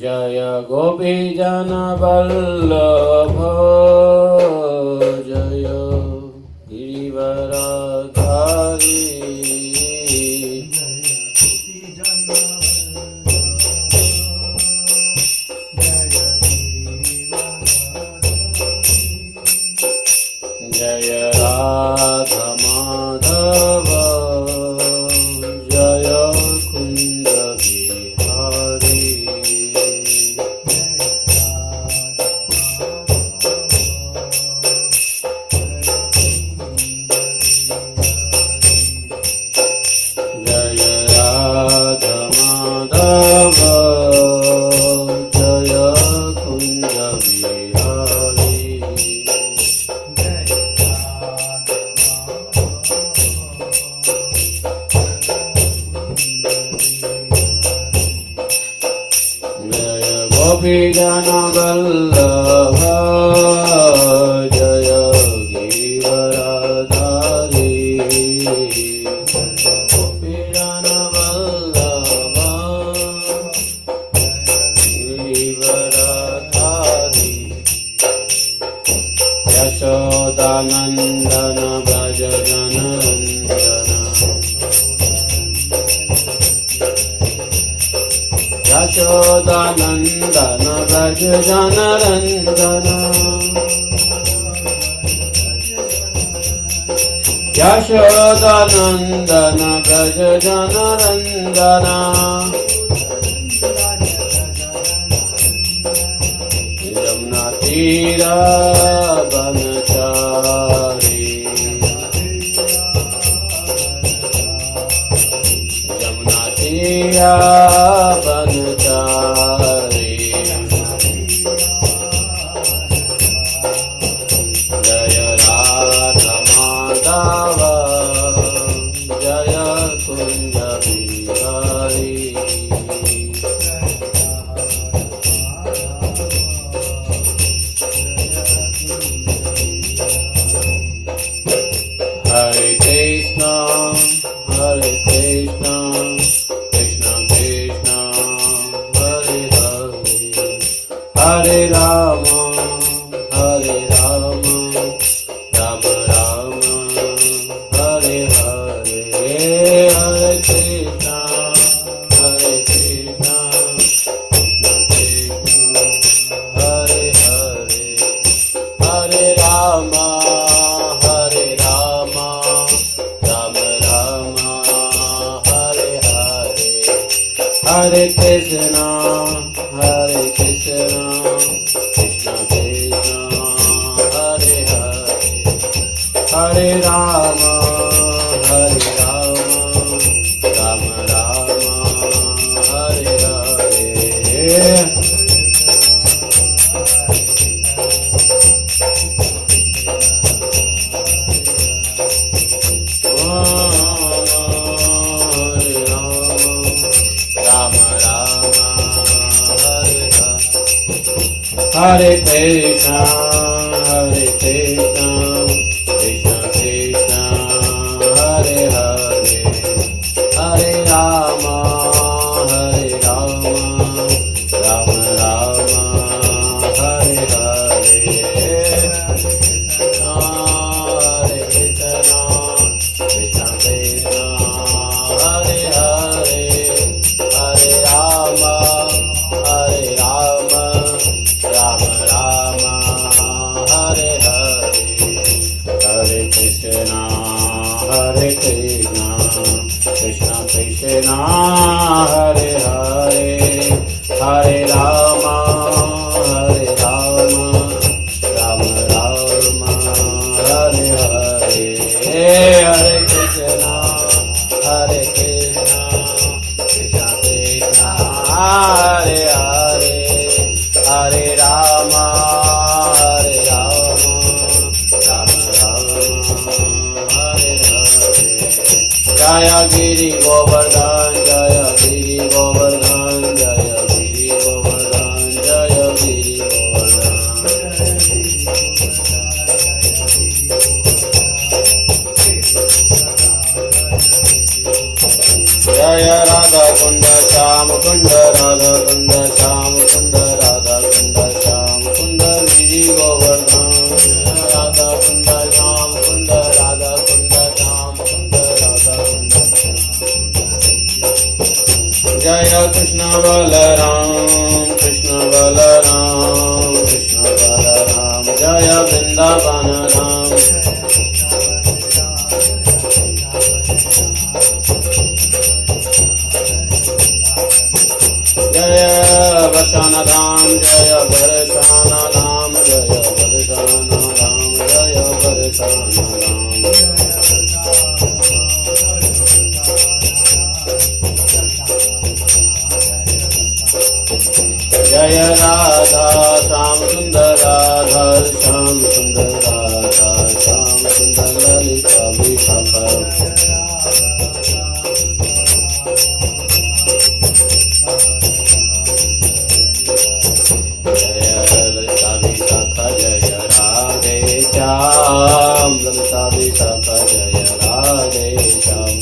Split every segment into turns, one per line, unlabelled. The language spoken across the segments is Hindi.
जय गोपीजन वल्लभ जय गिरिवरधारी जय राधा माधव जय कुंज बिहारी जय राधा माधव जय कुंज बिहारी गोपीजन वल्लभ जय गिरिवरधारी गोपीजन वल्लभ गिरिवरधारी यशोदानन्दन व्रज जनरञ्जन यशोदानन्दन व्रज जनरञ्जन यशोदानन्दन व्रज जनरञ्जन यमुना तीर वनचारी यमुना तीर वनचारी जय राधा माधव जय Kunj Bihari Hare Krishna, Hare Krishna, Krishna Krishna, Hare Hare, Hare Rama, Hare Rama, Rama Rama, Hare Hare, Hare Krishna, Hare Krishna, Krishna Krishna, Hare Hare, Hare Rama, Hare Rama, Rama Rama, Hare Hare, Hare Krishna, Hare Krishna, Krishna Krishna, Hare Hare, Hare Rama, Hare Rama, Rama Rama, Hare Hare. Hare Krishna, Hare Krishna, Krishna Krishna, Hare Hare, Hare Rama, Hare Rama, Rama Rama, Hare Hare, Hare Krishna, Krishna Krishna, Hare Hare, Hare Rama, Hare Rama, Rama Rama, Hare Hare, Hare Krishna, Hare Krishna, Krishna Krishna, Hare Hare, Hare Rama, Hare Rama, Rama Rama, Hare Hare, Hare Krishna, Hare Krishna, Krishna Krishna, Hare Hare, Hare Rama, Hare Rama, Rama Rama, Hare Hare. Jaya Giri Govardhan, Jaya Giri Govardhan, Jaya Giri Govardhan, Jaya Giri Govardhan. Jaya Radha Kunda Sham Kunda Radha Kunda Sham Kunda Balram Krishna Balram Krishna Balram जय वृंदावन धाम। जय वसन धाम जय बरसान धाम जय बरसान धाम जय बरसान धाम। जय राधा श्याम सुंदर राधा श्याम सुंदर राधा श्याम सुंदर ललिता विशाखा। जय ललिता विशाखा जय राधे श्याम ललिता विशाखा जय राधे श्याम।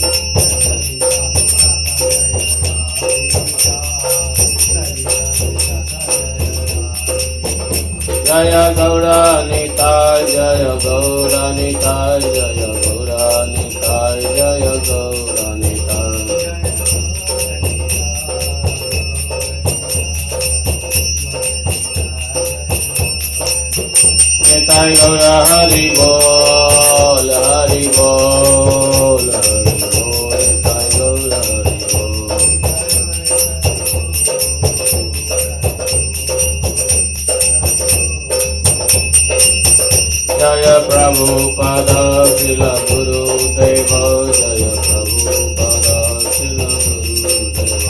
जय गौरानिताय जय गौरानिताय जय गौरानिताय जय गौरानिताय। निताय गौर हरि बोल हरि बोल हरि बोल निताय गौर हरि बोल। जय प्रभुपद श्रील गुरुदेव जय प्रभुपद श्रील गुरुदेव।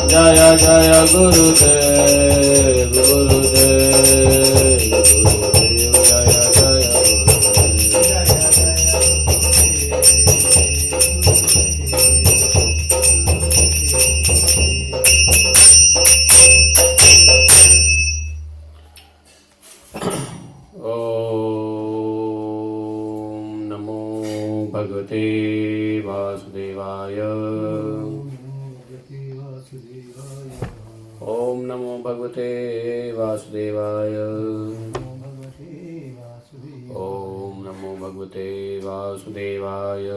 जय जय गुरुदेव गुरुदेव गुरुदेव जय जय भगवते वासुदेवाय। ओम नमो भगवते वासुदेवाय। ओम नमो भगवते वासुदेवाय।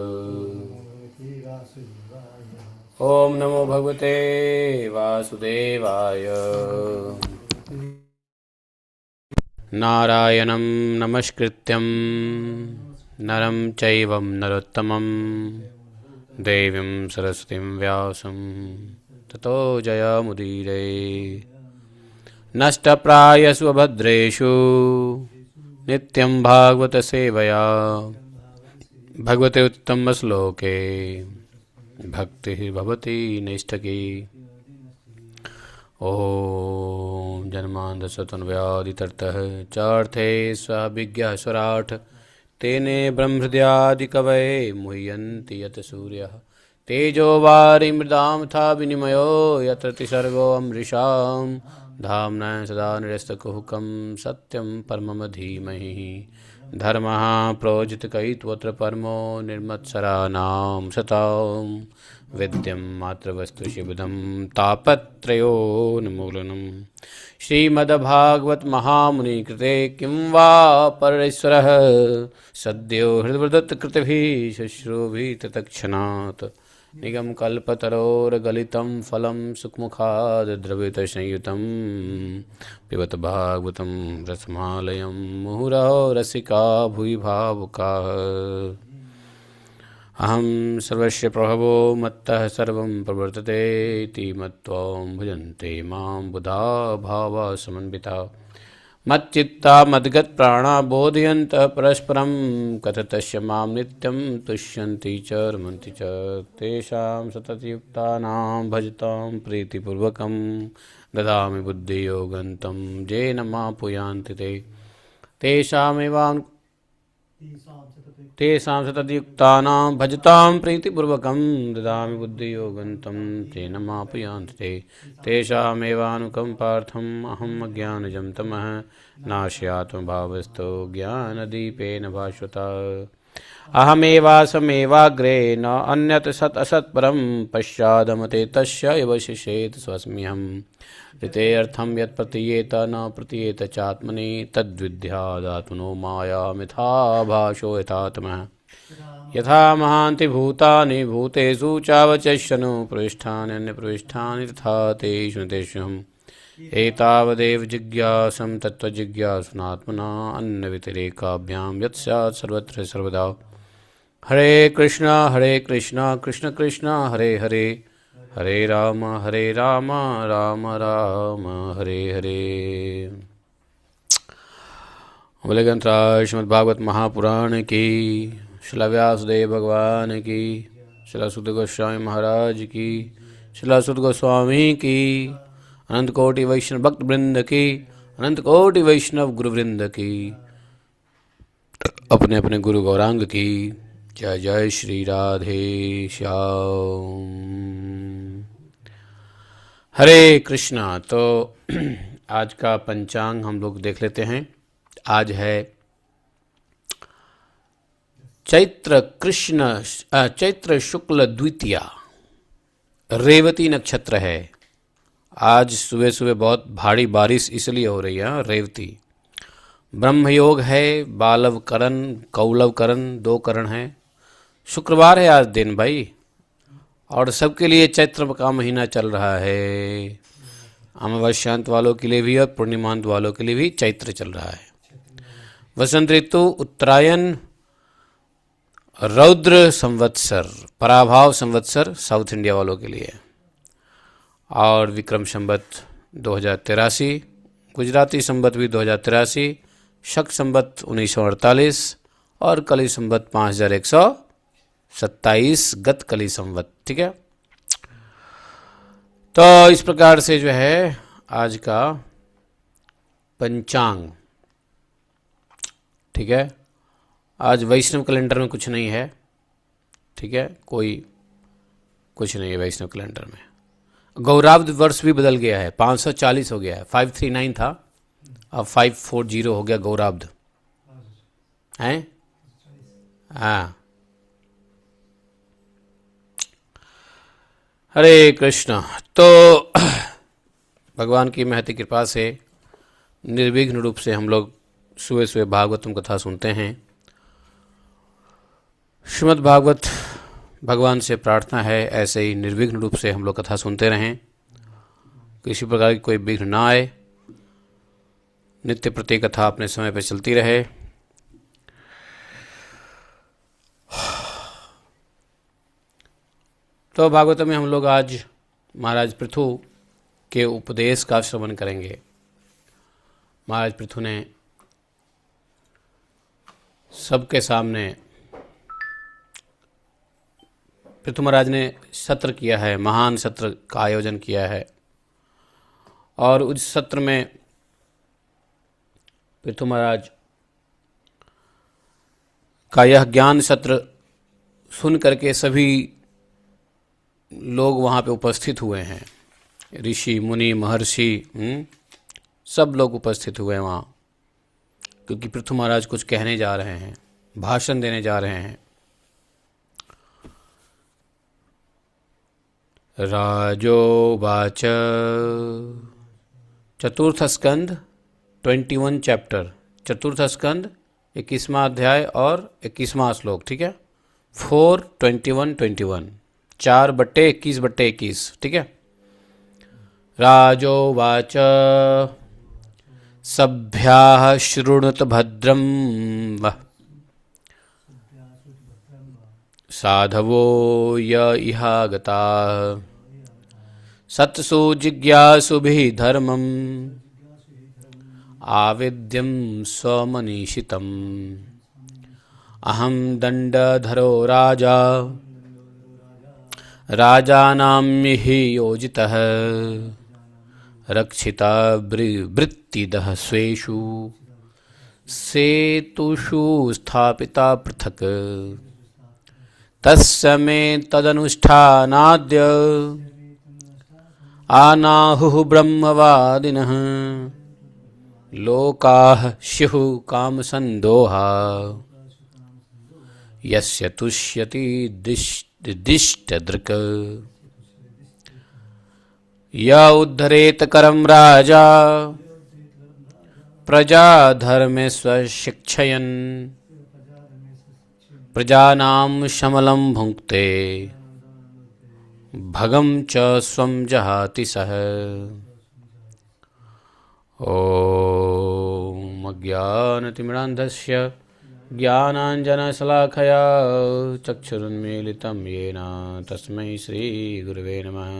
ओम नमो भगवते वासुदेवाय। नारायणं नमस्कृत्यं नरं चैव नरोत्तमं देवीं सरस्वतीं व्यासं ततो जयमुदीरये। नष्टप्रायसु अभद्रेषु नित्यं भागवत सेवया भगवते उत्तमश्लोके भक्तिः भवति नैष्ठकी। ओम जन्मांधसतनुव्याधितर्तः चार्थे स्वाभिज्ञः स्वराट् तेने ब्रह्महृदयादिकवये मुह्यन्ति यत् सूर्यः तेजो वारिमृदां था विनिमयो यत्र त्रिसर्गो अमृषां धाम्ना सदा निरस्तकुहकं सत्यं परमं धीमहि। धर्मः प्रोजितकैत्वत्र परमो निर्मत्सराणां सतां विद्यं मातृवस्तु शिवदं तापत्रयोन्मूलनम्। श्रीमद्भागवत महामुनि कृते किं वा परमेश्वरः सद्यो हृदवदत्कृतभिः शुश्रूभिः तत्क्षणात्। निगमकल्पतरोर्गलितं फलं सुखमुखाद् द्रवितसंयुतं पिबत भागवतं रसमालयं मुहुरहो रसिका भुवि भावुकाः। अहं सर्वस्य प्रभवो मत्तः सर्वं प्रवर्तते इति मत्वा भजन्ते मां बुधा भावा समन्विता मच्चित्ता मद्गतप्राणा बोधयन्तः परस्परं कथतस्य मां नित्यं तुष्यन्ति च रमन्ति च। तेषां सततयुक्तानां भजतां प्रीतिपूर्वकं ददामि बुद्धियोगन्तं येन मापुयान्ति ते। तेषां सततयुक्तानां भजतां प्रीतिपूर्वकं ददामि बुद्धियोगन्तं तेन मापयान्ति ते। तेषामेवानुकम्पार्थम् अहम् अज्ञानजं तमः नाशयात्मभावस्तो ज्ञानदीपेन भास्वता। अहमेवासमेवाग्रे न अन्यत् सत् असत् परं पश्चादमते तस्य यवशिषेत् स्वस्म्यहम् ऋते अर्थं यत् प्रतीयेत न प्रतीयेत चात्मनि तद्विद्यादातुनो मायामिथा भाषो यथात्मः यथा महान्ति भूतानि भूतेषु चावचष्यनु प्रविष्ठान्यन्यप्रविष्ठानि तथा तेषु तेषुहम् एतावदेव जिज्ञासं तत्त्वजिज्ञासुनात्मना अन्यव्यतिरेकाभ्यां यत् स्यात् सर्वत्र सर्वदा। हरे कृष्णा कृष्ण कृष्ण हरे हरे हरे राम राम राम हरे हरे। बोले ग्रंथराज श्रीमद्भागवत महापुराण की, श्रील व्यासदेव भगवान की, श्रील सुत गोस्वामी महाराज की, श्रील सुत गोस्वामी की, अनंत कोटि वैष्णव भक्त वृंद की, अनंत कोटि वैष्णव गुरु वृंद की, अपने अपने गुरु गौरांग की। जय जय श्री राधे श्याम। हरे कृष्णा। तो आज का पंचांग हम लोग देख लेते हैं। आज है चैत्र शुक्ल द्वितीया, रेवती नक्षत्र है। आज सुबह सुबह बहुत भारी बारिश इसलिए हो रही है। रेवती ब्रह्मयोग है, बालव करण कौलव करण, 2 करण हैं। शुक्रवार है आज दिन भाई, और सबके लिए चैत्र का महीना चल रहा है। अमावस्यांत वालों के लिए भी और पूर्णिमांत वालों के लिए भी चैत्र चल रहा है। वसंत ऋतु, उत्तरायण, रौद्र संवत्सर, पराभाव संवत्सर साउथ इंडिया वालों के लिए, और विक्रम संवत 2083, गुजराती संवत भी 2083, शक संवत 1948 और कली संवत 5127 गत कली संवत। ठीक है। तो इस प्रकार से जो है आज का पंचांग। ठीक है। आज वैष्णव कैलेंडर में कुछ नहीं है। ठीक है, कुछ नहीं है वैष्णव कैलेंडर में। गौराब्द वर्ष भी बदल गया है, 540 हो गया है। 539 था, अब 540 हो गया गौराब्द हैं। हाँ, हरे कृष्णा। तो भगवान की महती कृपा से निर्विघ्न रूप से हम लोग सुबह सुबह भागवतम कथा सुनते हैं। श्रीमद् भागवत भगवान से प्रार्थना है ऐसे ही निर्विघ्न रूप से हम लोग कथा सुनते रहें, किसी प्रकार की कोई विघ्न ना आए, नित्य प्रति कथा अपने समय पर चलती रहे। तो भागवत में हम लोग आज महाराज पृथु के उपदेश का श्रवण करेंगे। महाराज पृथु ने सबके सामने, पृथु महाराज ने सत्र किया है, महान सत्र का आयोजन किया है, और उस सत्र में पृथु महाराज का यह ज्ञान सत्र सुन करके सभी लोग वहाँ पे उपस्थित हुए हैं। ऋषि मुनि महर्षि सब लोग उपस्थित हुए हैं वहाँ, क्योंकि पृथु महाराज कुछ कहने जा रहे हैं, भाषण देने जा रहे हैं। राजोवाच, चतुर्थ स्कंद 21 चैप्टर, चतुर्थ स्कंद 21वां अध्याय और 21वां श्लोक। ठीक है, 4:21-21, 4/21/21। ठीक है। राजोवाच, सभ्याः शृणुत भद्रं वः, साधवो य इहागताः, सत्सु जिज्ञासुभिः धर्मम्, आविद्यं स्वमनीषितम्, अहं दण्डधरो राजा, राजानां हि योजितः, रक्षिता वृत्तिदः स्वेषु, सेतुषु स्थापिता पृथक्, तस्य मे तदनुष्ठानाद्य, आनाहुः ब्रह्मवादिनः, लोकाः स्युः कामसन्दोहा, यस्य तुष्यति दिष्टदृक् य उद्धरेत करं राजा प्रजा धर्मे स्वशिक्षयन् प्रजानां शमलं भुङ्क्ते भगं च स्वं जहाति सः। ॐ अज्ञानतिमिरान्धस्य ज्ञानाञ्जनशलाखया चक्षुरुन्मीलितं येन तस्मै श्रीगुरवे नमः।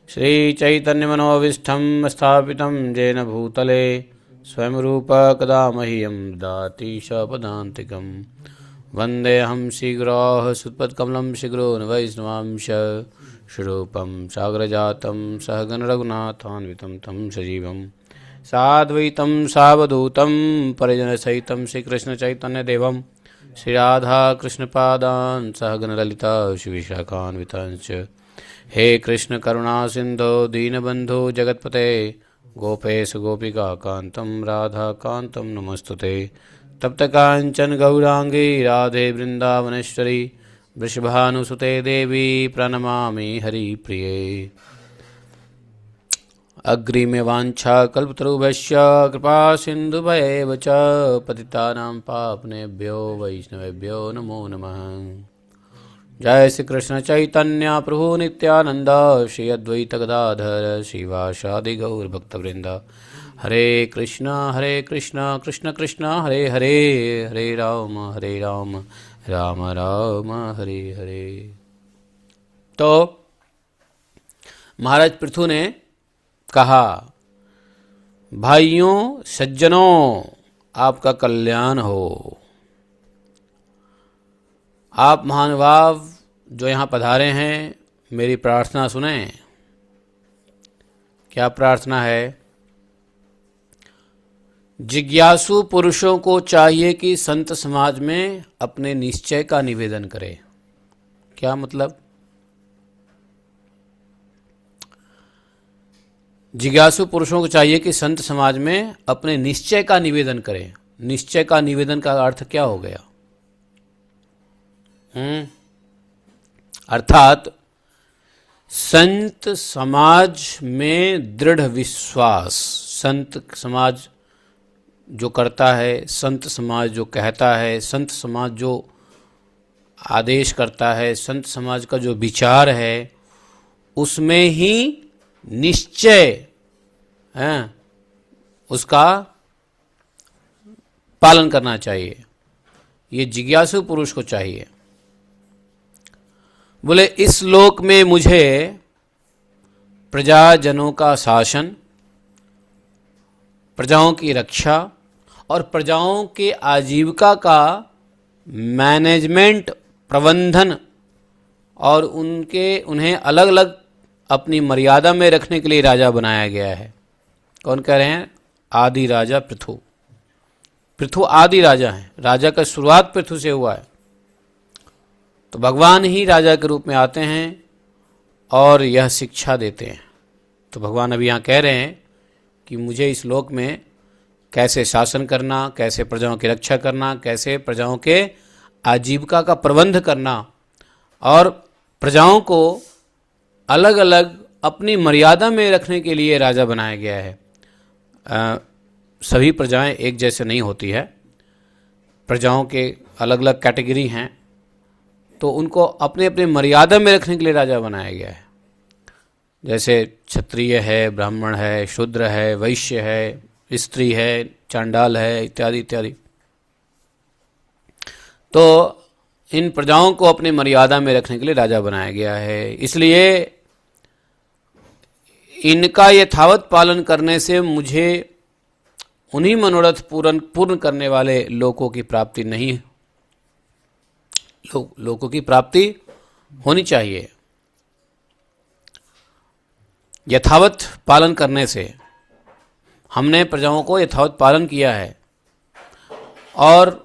श्रीचैतन्यमनोभीष्टं स्थापितं येन भूतले स्वयं रूप कदा मह्यं ददाति स्वपदान्तिकं। वन्देऽहं श्रीगुरोः सुत्पत्कमलं श्रीगुरोन् वैष्णवांश स्वरूपं सागरजातं सहगण रघुनाथान्वितं तं सजीवं साद्वैतं सावधूतं परिजनसहितं श्रीकृष्णचैतन्यदेवं श्रीराधाकृष्णपादान् सहगण ललिता श्रीविशाखान्वितांश्च। हे कृष्ण करुणा सिन्धो दीनबन्धो जगत्पते गोपेश गोपिकान्तं राधाकान्तं नमस्तुते। तप्त कांचन गौरांगी राधे वृंदावनेश्वरी वृषभानुसुते देवी प्रणमामि हरिप्रिये। अग्रिमे वाञ्छा कल्पतरुभ्यश्च कृपा सिन्धुभ्येव च पतितानां पावनेभ्यो वैष्णवेभ्यो नमो नमः। जय श्री कृष्ण चैतन्य प्रभु नित्यानंद श्री अद्वैत गदाधर श्रीवासादि गौर भक्तवृंद। हरे कृष्ण कृष्ण कृष्ण हरे हरे, हरे राम राम राम हरे हरे। तो महाराज पृथु ने कहा, भाइयों सज्जनों आपका कल्याण हो। आप महानुभाव जो यहाँ पधारे हैं मेरी प्रार्थना सुने। क्या प्रार्थना है? जिज्ञासु पुरुषों को चाहिए कि संत समाज में अपने निश्चय का निवेदन करें। क्या मतलब? जिज्ञासु पुरुषों को चाहिए कि संत समाज में अपने निश्चय का निवेदन करें। निश्चय का निवेदन का अर्थ क्या हो गया? अर्थात संत समाज में दृढ़ विश्वास। संत समाज जो करता है, संत समाज जो कहता है, संत समाज जो आदेश करता है, संत समाज का जो विचार है, उसमें ही निश्चय है, उसका पालन करना चाहिए। ये जिज्ञासु पुरुष को चाहिए। बोले इस लोक में मुझे प्रजाजनों का शासन, प्रजाओं की रक्षा और प्रजाओं के आजीविका का मैनेजमेंट, प्रबंधन और उन्हें अलग अलग अपनी मर्यादा में रखने के लिए राजा बनाया गया है। कौन कह रहे हैं? आदि राजा पृथु। पृथु आदि राजा हैं। राजा का शुरुआत पृथु से हुआ है। तो भगवान ही राजा के रूप में आते हैं और यह शिक्षा देते हैं। तो भगवान अभी यहाँ कह रहे हैं कि मुझे इस लोक में कैसे शासन करना, कैसे प्रजाओं की रक्षा करना, कैसे प्रजाओं के आजीविका का प्रबंध करना और प्रजाओं को अलग अलग अपनी मर्यादा में रखने के लिए राजा बनाया गया है। सभी प्रजाएं एक जैसे नहीं होती है। प्रजाओं के अलग अलग कैटेगरी हैं, तो उनको अपने अपने मर्यादा में रखने के लिए राजा बनाया गया है। जैसे क्षत्रिय है, ब्राह्मण है, शूद्र है, वैश्य है, स्त्री है, चांडाल है, इत्यादि इत्यादि। तो इन प्रजाओं को अपने मर्यादा में रखने के लिए राजा बनाया गया है। इसलिए इनका यथावत पालन करने से मुझे उन्हीं मनोरथ पूर्ण करने वाले लोकों की प्राप्ति नहीं, लोकों की प्राप्ति होनी चाहिए। यथावत पालन करने से हमने प्रजाओं को यथावत पालन किया है और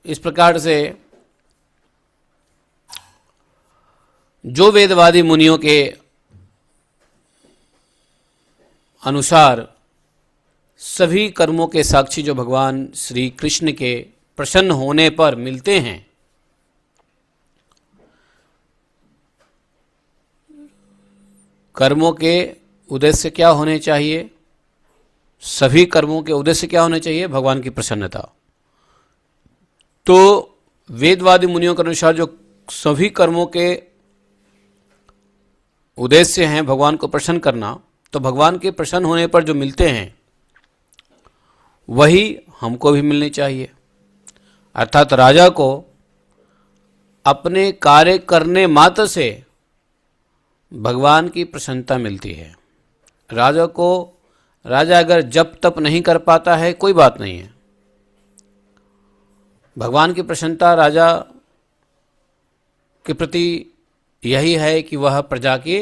इस प्रकार से जो वेदवादी मुनियों के अनुसार सभी कर्मों के साक्षी जो भगवान श्री कृष्ण के प्रसन्न होने पर मिलते हैं, कर्मों के उद्देश्य क्या होने चाहिए? सभी कर्मों के उद्देश्य क्या होने चाहिए? भगवान की प्रसन्नता। तो वेदवादी मुनियों के अनुसार जो सभी कर्मों के उद्देश्य हैं भगवान को प्रसन्न करना, तो भगवान के प्रसन्न होने पर जो मिलते हैं वही हमको भी मिलनी चाहिए। अर्थात राजा को अपने कार्य करने मात्र से भगवान की प्रसन्नता मिलती है। राजा अगर जप तप नहीं कर पाता है, कोई बात नहीं है, भगवान की प्रसन्नता राजा के प्रति यही है कि वह प्रजा की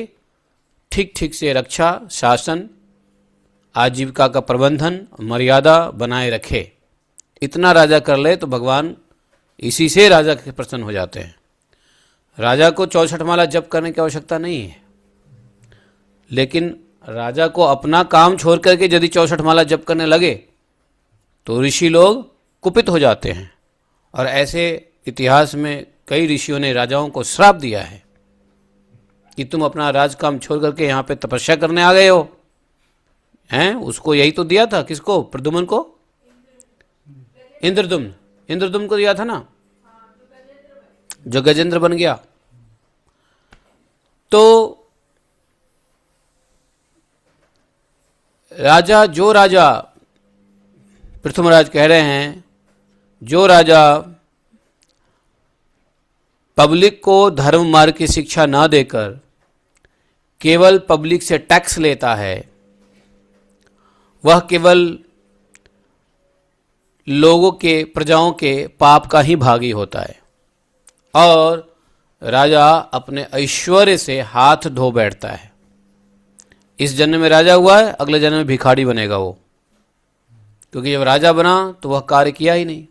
ठीक ठीक से रक्षा, शासन, आजीविका का प्रबंधन, मर्यादा बनाए रखे। इतना राजा कर ले तो भगवान इसी से राजा के प्रसन्न हो जाते हैं। राजा को 64 माला जप करने की आवश्यकता नहीं है, लेकिन राजा को अपना काम छोड़ करके यदि 64 माला जप करने लगे तो ऋषि लोग कुपित हो जाते हैं। और ऐसे इतिहास में कई ऋषियों ने राजाओं को श्राप दिया है कि तुम अपना राजकाम छोड़ करके यहाँ पे तपस्या करने आ गए हो। हैं, उसको यही तो दिया था, किसको? प्रद्युम्न को, इंद्रदुम्न को दिया था ना, जो गजेंद्र बन गया। तो जो राजा पृथ्वीराज कह रहे हैं, जो राजा पब्लिक को धर्म मार्ग की शिक्षा ना देकर केवल पब्लिक से टैक्स लेता है, वह केवल लोगों के, प्रजाओं के पाप का ही भागी होता है। और राजा अपने ऐश्वर्य से हाथ धो बैठता है। इस जन्म में राजा हुआ है, अगले जन्म में भिखारी बनेगा वो, क्योंकि जब राजा बना तो वह कार्य किया ही नहीं।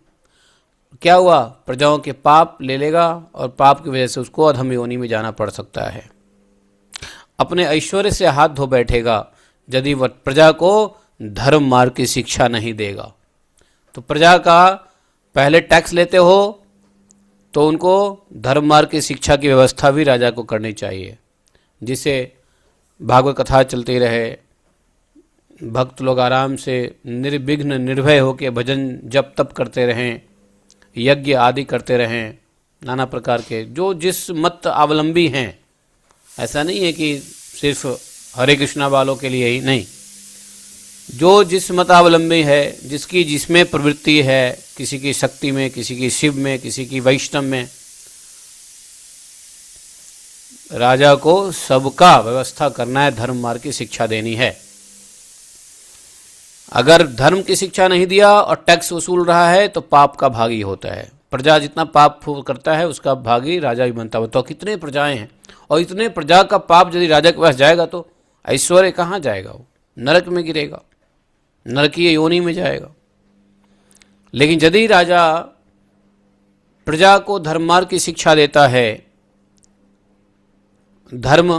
क्या हुआ? प्रजाओं के पाप ले लेगा और पाप की वजह से उसको अधम योनि में जाना पड़ सकता है। अपने ऐश्वर्य से हाथ धो बैठेगा यदि वह प्रजा को धर्म मार्ग की शिक्षा नहीं देगा। तो प्रजा का पहले टैक्स लेते हो तो उनको धर्म मार्ग की शिक्षा की व्यवस्था भी राजा को करनी चाहिए, जिससे भागवत कथा चलती रहे, भक्त लोग आराम से निर्विघ्न निर्भय होकर भजन जप तप करते रहें, यज्ञ आदि करते रहें, नाना प्रकार के जो जिस मत अवलंबी हैं। ऐसा नहीं है कि सिर्फ हरे कृष्णा वालों के लिए ही नहीं, जो जिस मतावलंबी है, जिसकी जिसमें प्रवृत्ति है, किसी की शक्ति में, किसी की शिव में, किसी की वैष्णव में, राजा को सबका व्यवस्था करना है, धर्म मार्ग की शिक्षा देनी है। अगर धर्म की शिक्षा नहीं दिया और टैक्स वसूल रहा है तो पाप का भागी होता है। प्रजा जितना पाप करता है उसका भागी राजा भी बनता है। तो कितने प्रजाएं हैं, और इतने प्रजा का पाप यदि राजा के पास जाएगा तो ऐश्वर्य कहाँ जाएगा? वो नरक में गिरेगा, नरकीय योनि में जाएगा। लेकिन यदि राजा प्रजा को धर्म मार्ग की शिक्षा देता है, धर्म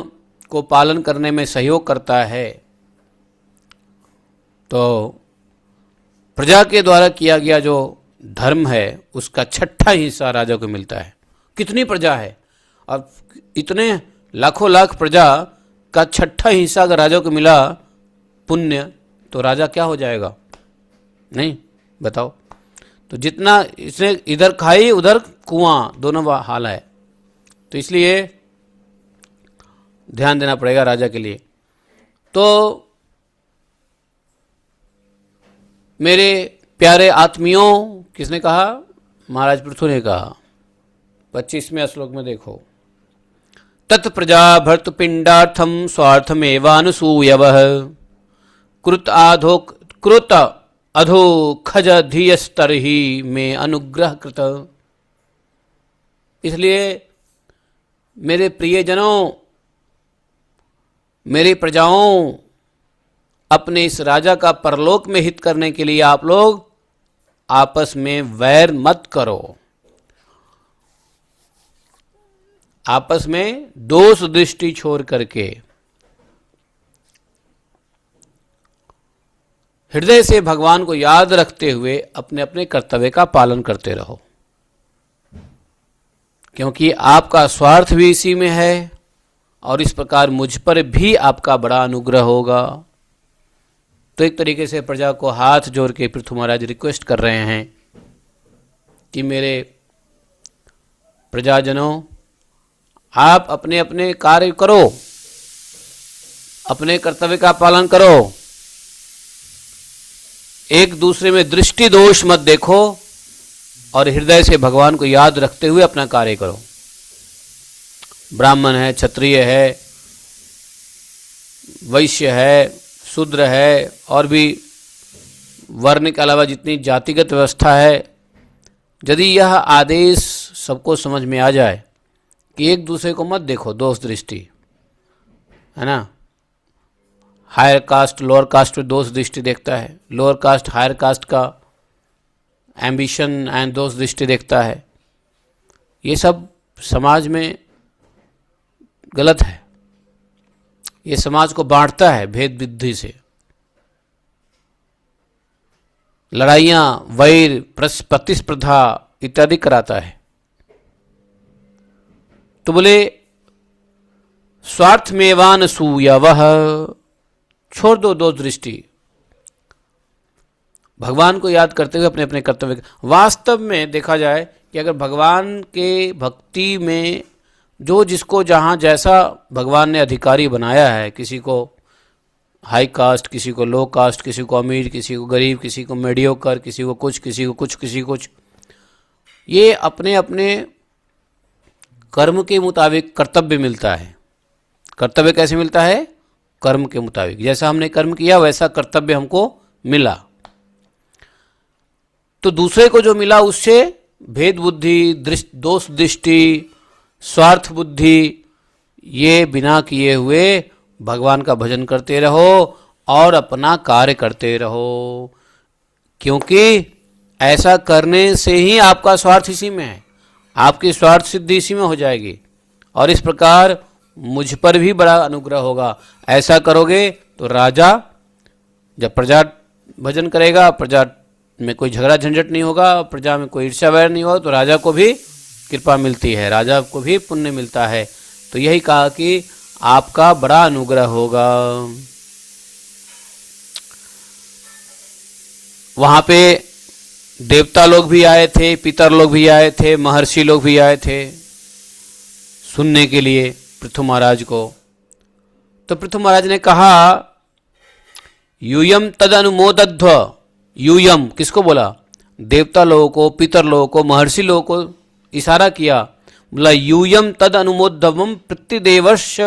को पालन करने में सहयोग करता है, तो प्रजा के द्वारा किया गया जो धर्म है उसका 6ठा हिस्सा राजा को मिलता है। कितनी प्रजा है, और इतने लाखों लाख प्रजा का 6ठा हिस्सा अगर राजा को मिला पुण्य, तो राजा क्या हो जाएगा? नहीं, बताओ। तो जितना इसने इधर खाई उधर कुआं, दोनों हाल है। तो इसलिए ध्यान देना पड़ेगा राजा के लिए। तो मेरे प्यारे आत्मियों, किसने कहा? महाराज पृथु ने कहा। 25वें श्लोक में देखो, तत्प्रजा भर्तुपिंडार्थम स्वार्थमेवानुसूयवः कृत अधो खज धीयस्तरहि में अनुग्रह कृत। इसलिए मेरे प्रियजनों, मेरी प्रजाओं, अपने इस राजा का परलोक में हित करने के लिए आप लोग आपस में वैर मत करो, आपस में दोष दृष्टि छोड़ करके हृदय से भगवान को याद रखते हुए अपने अपने कर्तव्य का पालन करते रहो, क्योंकि आपका स्वार्थ भी इसी में है और इस प्रकार मुझ पर भी आपका बड़ा अनुग्रह होगा। तो एक तरीके से प्रजा को हाथ जोड़ के पृथु महाराज रिक्वेस्ट कर रहे हैं कि मेरे प्रजाजनों, आप अपने अपने कार्य करो, अपने कर्तव्य का पालन करो, एक दूसरे में दृष्टि दोष मत देखो और हृदय से भगवान को याद रखते हुए अपना कार्य करो। ब्राह्मण है, क्षत्रिय है, वैश्य है, शूद्र है, और भी वर्ण के अलावा जितनी जातिगत व्यवस्था है, यदि यह आदेश सबको समझ में आ जाए कि एक दूसरे को मत देखो दोष दृष्टि, है ना। हायर कास्ट लोअर कास्ट पे दोष दृष्टि देखता है, लोअर कास्ट हायर कास्ट का एम्बिशन एंड दोष दृष्टि देखता है। ये सब समाज में गलत है, ये समाज को बांटता है भेद बुद्धि से। लड़ाइयाँ, वैर, प्रतिस्पर्धा इत्यादि कराता है। तो बोले स्वार्थमेवान सूयवः, छोड़ दो दोष दृष्टि, भगवान को याद करते हुए अपने अपने कर्तव्य। वास्तव में देखा जाए कि अगर भगवान के भक्ति में जो जिसको जहाँ जैसा भगवान ने अधिकारी बनाया है, किसी को हाई कास्ट, किसी को लो कास्ट, किसी को अमीर, किसी को गरीब, किसी को मीडियोकर, किसी को कुछ, किसी को कुछ, किसी को कुछ, ये अपने अपने कर्म के मुताबिक कर्तव्य मिलता है। कर्तव्य कैसे मिलता है? कर्म के मुताबिक। जैसा हमने कर्म किया वैसा कर्तव्य हमको मिला। तो दूसरे को जो मिला उससे भेद बुद्धि, दोष दृष्टि, स्वार्थ बुद्धि, ये बिना किए हुए भगवान का भजन करते रहो और अपना कार्य करते रहो, क्योंकि ऐसा करने से ही आपका स्वार्थ इसी में है, आपकी स्वार्थ सिद्धि इसी में हो जाएगी और इस प्रकार मुझ पर भी बड़ा अनुग्रह होगा। ऐसा करोगे तो राजा जब प्रजा भजन करेगा, प्रजा में कोई झगड़ा झंझट नहीं होगा, प्रजा में कोई ईर्ष्या वैर नहीं होगा, तो राजा को भी कृपा मिलती है, राजा को भी पुण्य मिलता है। तो यही कहा कि आपका बड़ा अनुग्रह होगा। वहां पे देवता लोग भी आए थे, पितर लोग भी आए थे, महर्षि लोग भी आए थे सुनने के लिए पृथु महाराज को। तो पृथु महाराज ने कहा यूयम तद अनुमोदध्व। यूयम किसको बोला? देवता लोगों को, पितर लोगों को, महर्षि लोगों को इशारा किया। बोला यूयम तद अनुमोदध्वम पितृदेवर्ष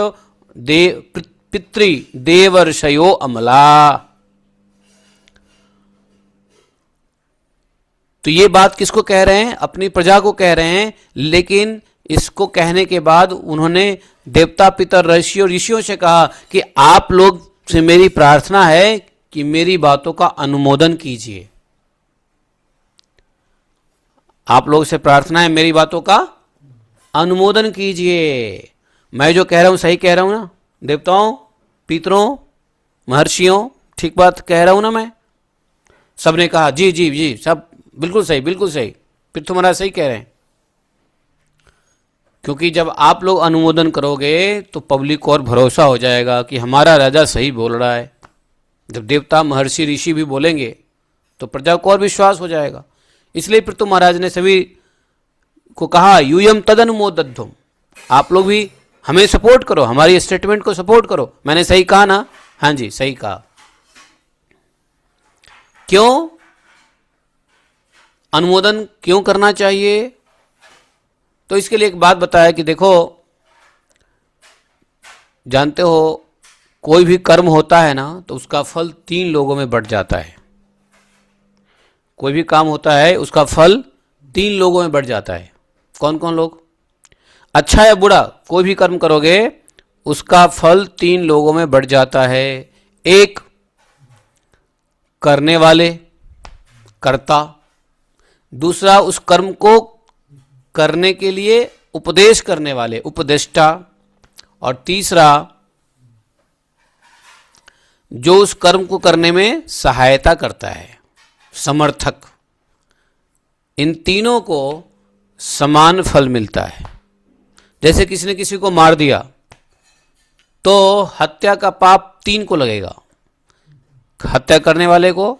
पितृदेवर्षयो अमला। तो ये बात किसको कह रहे हैं? अपनी प्रजा को कह रहे हैं। लेकिन इसको कहने के बाद उन्होंने देवता, पितर, ऋषियों से कहा कि आप लोग से मेरी प्रार्थना है कि मेरी बातों का अनुमोदन कीजिए। आप लोग से प्रार्थना है मेरी बातों का अनुमोदन कीजिए। मैं जो कह रहा हूं सही कह रहा हूं ना? देवताओं, पितरों, महर्षियों, ठीक बात कह रहा हूं ना मैं? सबने कहा जी जी जी, सब बिल्कुल सही, बिल्कुल सही, पृथु महाराज सही कह रहे हैं। क्योंकि जब आप लोग अनुमोदन करोगे तो पब्लिक को और भरोसा हो जाएगा कि हमारा राजा सही बोल रहा है। जब देवता, महर्षि, ऋषि भी बोलेंगे तो प्रजा को और विश्वास हो जाएगा। इसलिए पृथु महाराज ने सभी को कहा यूयम तद अनुमोदध्वम, आप लोग भी हमें सपोर्ट करो, हमारी स्टेटमेंट को सपोर्ट करो। मैंने सही कहा ना? हाँ जी, सही कहा। क्यों अनुमोदन क्यों करना चाहिए? तो इसके लिए एक बात बताया कि देखो, जानते हो कोई भी कर्म होता है ना तो उसका फल 3 लोगों में बंट जाता है। कोई भी काम होता है उसका फल 3 लोगों में बंट जाता है। कौन कौन लोग? अच्छा या बुरा, कोई भी कर्म करोगे उसका फल 3 लोगों में बंट जाता है। एक, करने वाले, कर्ता। दूसरा, उस कर्म को करने के लिए उपदेश करने वाले, उपदेष्टा। और तीसरा, जो उस कर्म को करने में सहायता करता है, समर्थक। इन तीनों को समान फल मिलता है। जैसे किसी ने किसी को मार दिया तो हत्या का पाप 3 को लगेगा। हत्या करने वाले को,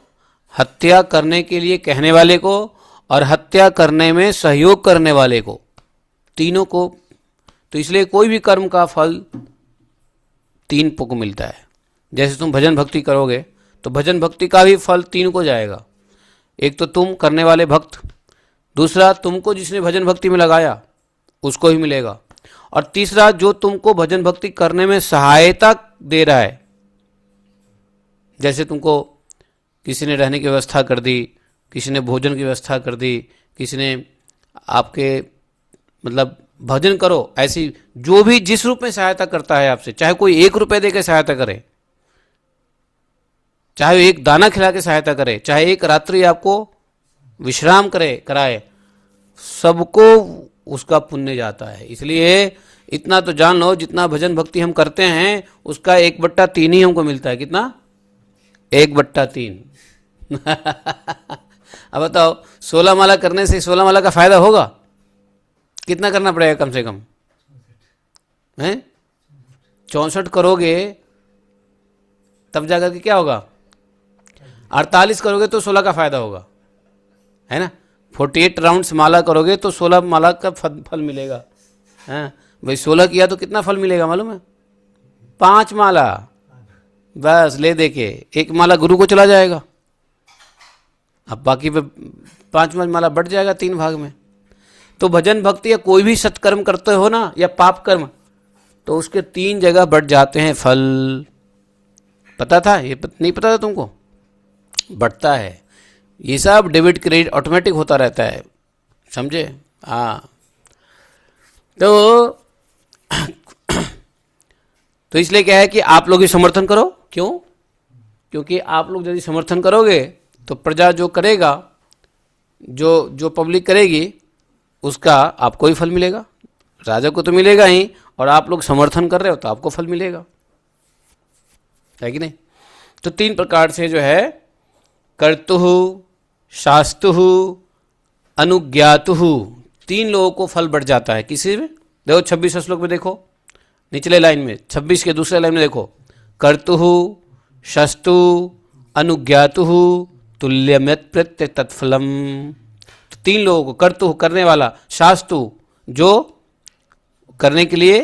हत्या करने के लिए कहने वाले को, और हत्या करने में सहयोग करने वाले को, तीनों को। तो इसलिए कोई भी कर्म का फल 3 को मिलता है। जैसे तुम भजन भक्ति करोगे तो भजन भक्ति का भी फल 3 को जाएगा। एक तो तुम करने वाले भक्त, दूसरा तुमको जिसने भजन भक्ति में लगाया उसको ही मिलेगा, और तीसरा जो तुमको भजन भक्ति करने में सहायता दे रहा है। जैसे तुमको किसी ने रहने की व्यवस्था कर दी, किसी ने भोजन की व्यवस्था कर दी, किसी ने आपके मतलब भजन करो, ऐसी जो भी जिस रूप में सहायता करता है आपसे, चाहे कोई 1 रुपये दे के सहायता करे, चाहे एक दाना खिला के सहायता करे, चाहे एक रात्रि आपको विश्राम कराए, सबको उसका पुण्य जाता है। इसलिए इतना तो जान लो, जितना भजन भक्ति हम करते हैं उसका 1/3 ही हमको मिलता है। कितना? 1/3। अब बताओ, 16 माला करने से 16 माला का फायदा होगा? कितना करना पड़ेगा कम से कम? हैं 64 करोगे तब जाकर के क्या होगा? 48 करोगे तो 16 का फायदा होगा, है ना। 48 राउंड्स माला करोगे तो 16 माला का फल मिलेगा। हाँ भाई, 16 किया तो कितना फल मिलेगा मालूम है? 5 माला बस ले दे के, 1 माला गुरु को चला जाएगा, अब बाकी पे 5 माला बढ़ जाएगा 3 भाग में। तो भजन भक्ति या कोई भी सत्कर्म करते हो ना, या पाप कर्म, तो उसके 3 जगह बढ़ जाते हैं फल। पता था? ये नहीं पता था तुमको? बढ़ता है। ये सब डेबिट क्रेडिट ऑटोमेटिक होता रहता है, समझे? हाँ। तो इसलिए क्या है कि आप लोग ही समर्थन करो। क्यों? क्योंकि आप लोग यदि समर्थन करोगे तो प्रजा जो करेगा, जो पब्लिक करेगी, उसका आपको ही फल मिलेगा। राजा को तो मिलेगा ही, और आप लोग समर्थन कर रहे हो तो आपको फल मिलेगा, है कि नहीं? तो 3 प्रकार से जो है, कर्तुः, शास्तुः, अनुज्ञातुः, 3 लोगों को फल बढ़ जाता है। किसी में देखो 26 श्लोक में देखो, निचले लाइन में 26 के दूसरे लाइन में देखो, कर्तुः, शास्तु, अनुज्ञातुः, तुल्यमत प्रत्य तत्फलम। तो 3 लोगों को, कर्तुः करने वाला, शास्तु जो करने के लिए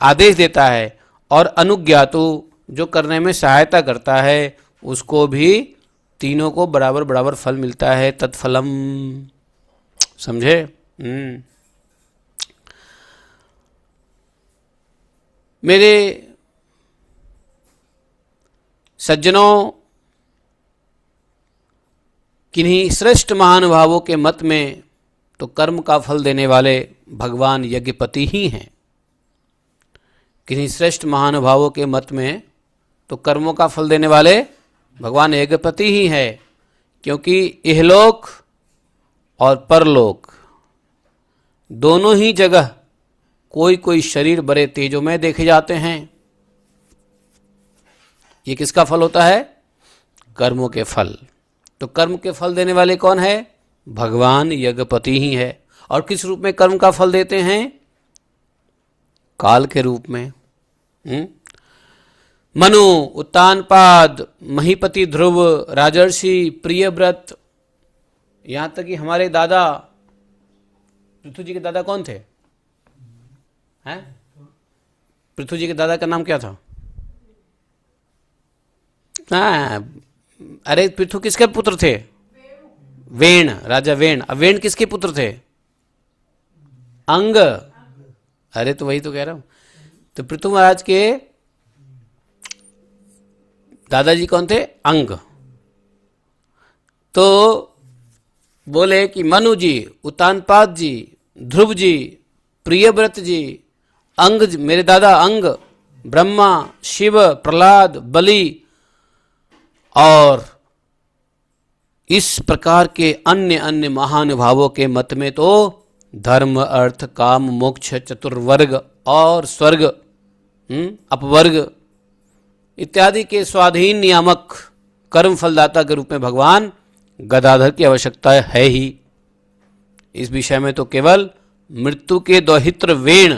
आदेश देता है, और अनुज्ञातु जो करने में सहायता करता है, उसको भी तीनों को बराबर बराबर फल मिलता है। तत्फलम, समझे? मेरे सज्जनों, किन्हीं श्रेष्ठ महानुभावों के मत में तो कर्म का फल देने वाले भगवान यज्ञपति ही हैं। किन्हीं श्रेष्ठ महानुभावों के मत में तो कर्मों का फल देने वाले भगवान यज्ञपति ही है, क्योंकि इहलोक और परलोक दोनों ही जगह कोई कोई शरीर बड़े तेजोमय देखे जाते हैं। ये किसका फल होता है? कर्मों के फल। तो कर्म के फल देने वाले कौन है? भगवान यज्ञपति ही है। और किस रूप में कर्म का फल देते हैं? काल के रूप में। मनु, उत्तानपाद, महीपति ध्रुव, राजर्षि, प्रियव्रत, यहां तक कि हमारे दादा पृथु जी के दादा कौन थे? हैं? पृथु जी के दादा का नाम क्या था? अरे पृथु किसके पुत्र थे? वेण, राजा वेण। अब वेण किसके पुत्र थे? अंग। अरे तो वही तो कह रहा हूं। तो पृथु महाराज के दादाजी कौन थे? अंग। तो बोले कि मनु जी, उत्तानपाद जी, ध्रुव जी, प्रियव्रत जी, अंग, मेरे दादा अंग, ब्रह्मा, शिव, प्रहलाद, बलि और इस प्रकार के अन्य अन्य महानुभावों के मत में तो धर्म, अर्थ, काम, मोक्ष, चतुर्वर्ग और स्वर्ग, अपवर्ग इत्यादि के स्वाधीन नियामक कर्म फलदाता के रूप में भगवान गदाधर की आवश्यकता है ही। इस विषय में तो केवल मृत्यु के दौहित्र वेण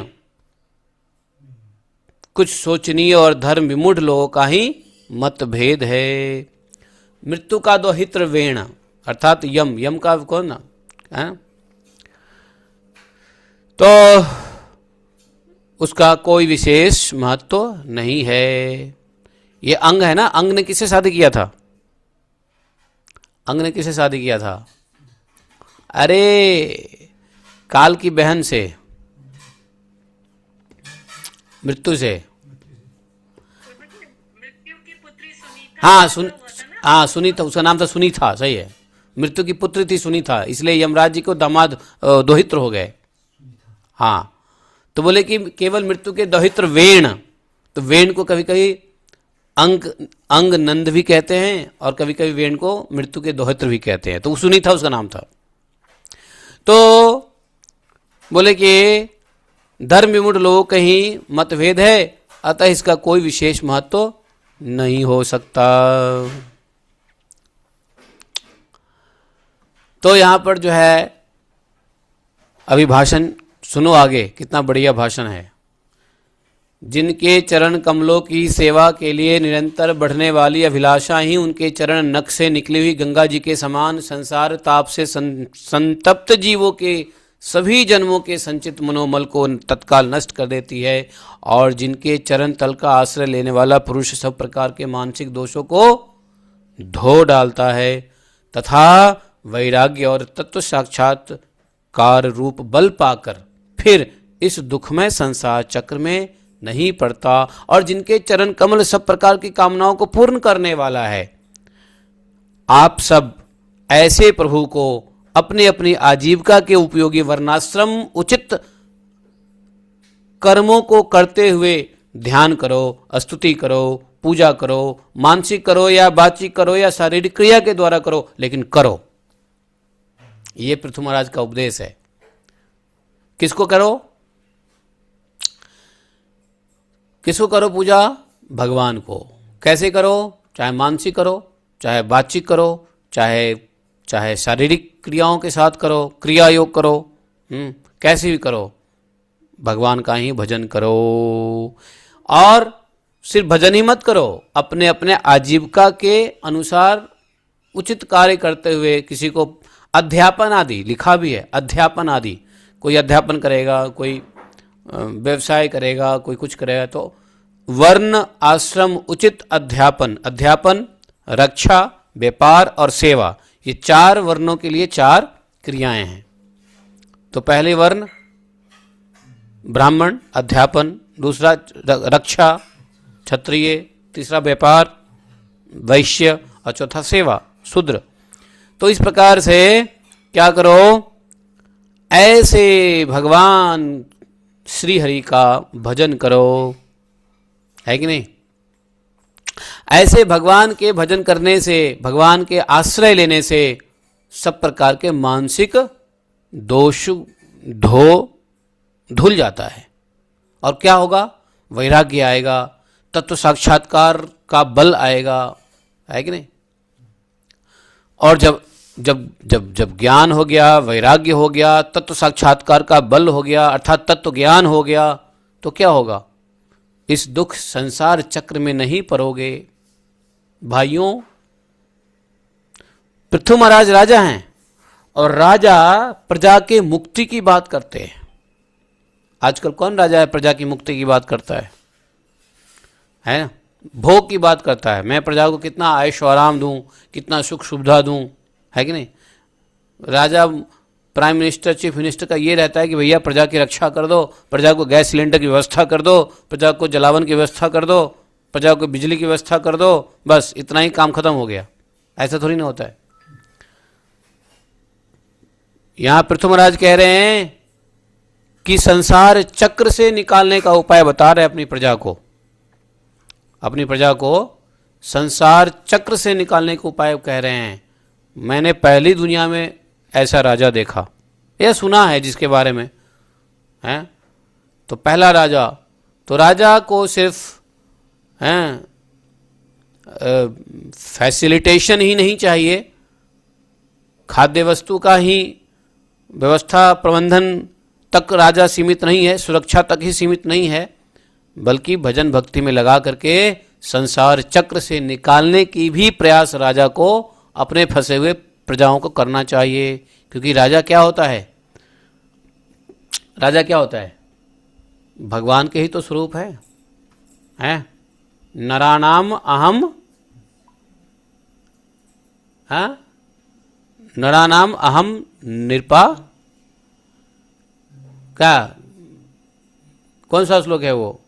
कुछ सोचनीय और धर्म विमूढ़ लोगों का ही मतभेद है। मृत्यु का दोहित्र वेण अर्थात यम, यम का कौन ना है, तो उसका कोई विशेष महत्व नहीं है। ये अंग है ना, अंग ने किससे शादी किया था? अंग ने किससे शादी किया था? अरे काल की बहन से, मृत्यु से। हाँ सुनीता, उसका नाम था सुनीता, सही है। मृत्यु की पुत्री थी सुनीता, इसलिए यमराज जी को दामाद दोहित्र हो गए। हाँ, तो बोले कि केवल मृत्यु के दोहित्र वेण, तो वेण को कभी कभी अंग नंद भी कहते हैं और कभी कभी वेण को मृत्यु के दोहित्र भी कहते हैं, तो वो सुनीता उसका नाम था। तो बोले कि धर्म विमूढ़ लोगों का ही मतभेद है, अतः इसका कोई विशेष महत्व नहीं हो सकता। तो यहां पर जो है अभी भाषण सुनो आगे, कितना बढ़िया भाषण है। जिनके चरण कमलों की सेवा के लिए निरंतर बढ़ने वाली अभिलाषा ही उनके चरण नख से निकली हुई गंगा जी के समान संसार ताप से संतप्त जीवों के सभी जन्मों के संचित मनोमल को तत्काल नष्ट कर देती है, और जिनके चरण तल का आश्रय लेने वाला पुरुष सब प्रकार के मानसिक दोषों को धो डालता है तथा वैराग्य और तत्व साक्षात्कार रूप बल पाकर फिर इस दुखमय संसार चक्र में नहीं पड़ता, और जिनके चरण कमल सब प्रकार की कामनाओं को पूर्ण करने वाला है। आप सब ऐसे प्रभु को अपने अपनी आजीविका के उपयोगी वर्णाश्रम उचित कर्मों को करते हुए ध्यान करो, स्तुति करो, पूजा करो, मानसिक करो या बातचीत करो या शारीरिक क्रिया के द्वारा करो, लेकिन करो। ये पृथु महाराज का उपदेश है। किसको करो? किसको करो पूजा? भगवान को। कैसे करो? चाहे मानसिक करो, चाहे बातचीत करो, चाहे शारीरिक क्रियाओं के साथ करो, क्रिया योग करो, कैसे भी करो, भगवान का ही भजन करो। और सिर्फ भजन ही मत करो, अपने अपने आजीविका के अनुसार उचित कार्य करते हुए किसी को अध्यापन आदि, लिखा भी है अध्यापन आदि, कोई अध्यापन करेगा, कोई व्यवसाय करेगा, कोई कुछ करेगा, तो वर्ण आश्रम उचित अध्यापन, अध्यापन, रक्षा, व्यापार और सेवा, ये चार वर्णों के लिए चार क्रियाएं हैं। तो पहले वर्ण ब्राह्मण अध्यापन, दूसरा रक्षा क्षत्रिय, तीसरा व्यापार वैश्य और चौथा सेवा शूद्र। तो इस प्रकार से क्या करो, ऐसे भगवान श्री हरि का भजन करो, है कि नहीं? ऐसे भगवान के भजन करने से, भगवान के आश्रय लेने से सब प्रकार के मानसिक दोष धुल जाता है, और क्या होगा? वैराग्य आएगा, तत्व साक्षात्कार का बल आएगा, है कि नहीं? और जब ज्ञान हो गया, वैराग्य हो गया, तत्व साक्षात्कार का बल हो गया, अर्थात तत्व ज्ञान हो गया, तो क्या होगा? इस दुख संसार चक्र में नहीं पड़ोगे। भाइयों, पृथु महाराज राजा हैं, और राजा प्रजा के मुक्ति की बात करते हैं। आजकल कौन राजा है प्रजा की मुक्ति की बात करता है ना? भोग की बात करता है, मैं प्रजा को कितना आयुष्य आराम दूं, कितना सुख सुविधा दूं, है कि नहीं? राजा प्राइम मिनिस्टर, चीफ मिनिस्टर का ये रहता है कि भैया प्रजा की रक्षा कर दो, प्रजा को गैस सिलेंडर की व्यवस्था कर दो, प्रजा को जलावन की व्यवस्था कर दो, प्रजा को बिजली की व्यवस्था कर दो, बस इतना ही काम खत्म हो गया। ऐसा थोड़ी ना होता है। यहां पृथु महाराज कह रहे हैं कि संसार चक्र से निकालने का उपाय बता रहे अपनी प्रजा को, अपनी प्रजा को संसार चक्र से निकालने का उपाय कह रहे हैं। मैंने पहली दुनिया में ऐसा राजा देखा, यह सुना है जिसके बारे में है। तो पहला राजा, तो राजा को सिर्फ फैसिलिटेशन ही नहीं चाहिए, खाद्य वस्तु का ही व्यवस्था प्रबंधन तक राजा सीमित नहीं है, सुरक्षा तक ही सीमित नहीं है, बल्कि भजन भक्ति में लगा करके संसार चक्र से निकालने की भी प्रयास राजा को अपने फंसे हुए प्रजाओं को करना चाहिए। क्योंकि राजा क्या होता है? राजा क्या होता है? भगवान के ही तो स्वरूप है, हैं? नराणाम अहम, हाँ, नराणाम अहम नृपा, क्या, कौन सा श्लोक है वो?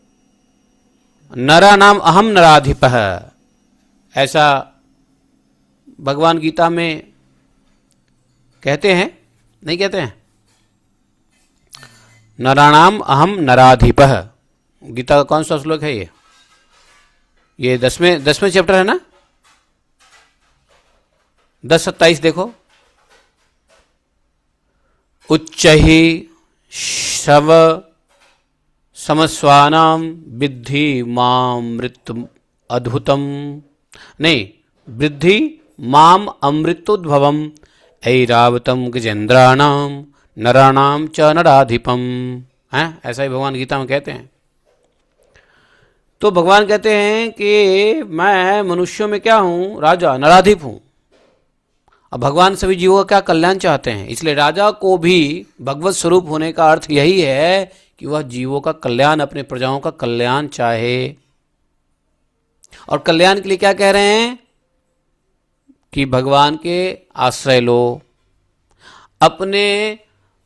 नराणाम अहम नराधिपः, ऐसा भगवान गीता में कहते हैं, नहीं कहते हैं? नराणाम अहम नराधिपः, गीता का कौन सा श्लोक है ये? ये 10वें चैप्टर है ना, 10:27 देखो। उच्चहि शव समस्वानाम विद्धि माम मृत्यु अद्भुतम, नहीं, वृद्धि माम अमृतोद्भवम ऐरावतम गजेंद्राणाम नराणाम च नराधिपम, हैं? ऐसा ही भगवान गीता में कहते हैं। तो भगवान कहते हैं कि मैं मनुष्यों में क्या हूं? राजा, नराधिप हूं। अब भगवान सभी जीवों का क्या कल्याण चाहते हैं, इसलिए राजा को भी भगवत स्वरूप होने का अर्थ यही है कि वह जीवों का कल्याण, अपने प्रजाओं का कल्याण चाहे। और कल्याण के लिए क्या कह रहे हैं? कि भगवान के आश्रय लो, अपने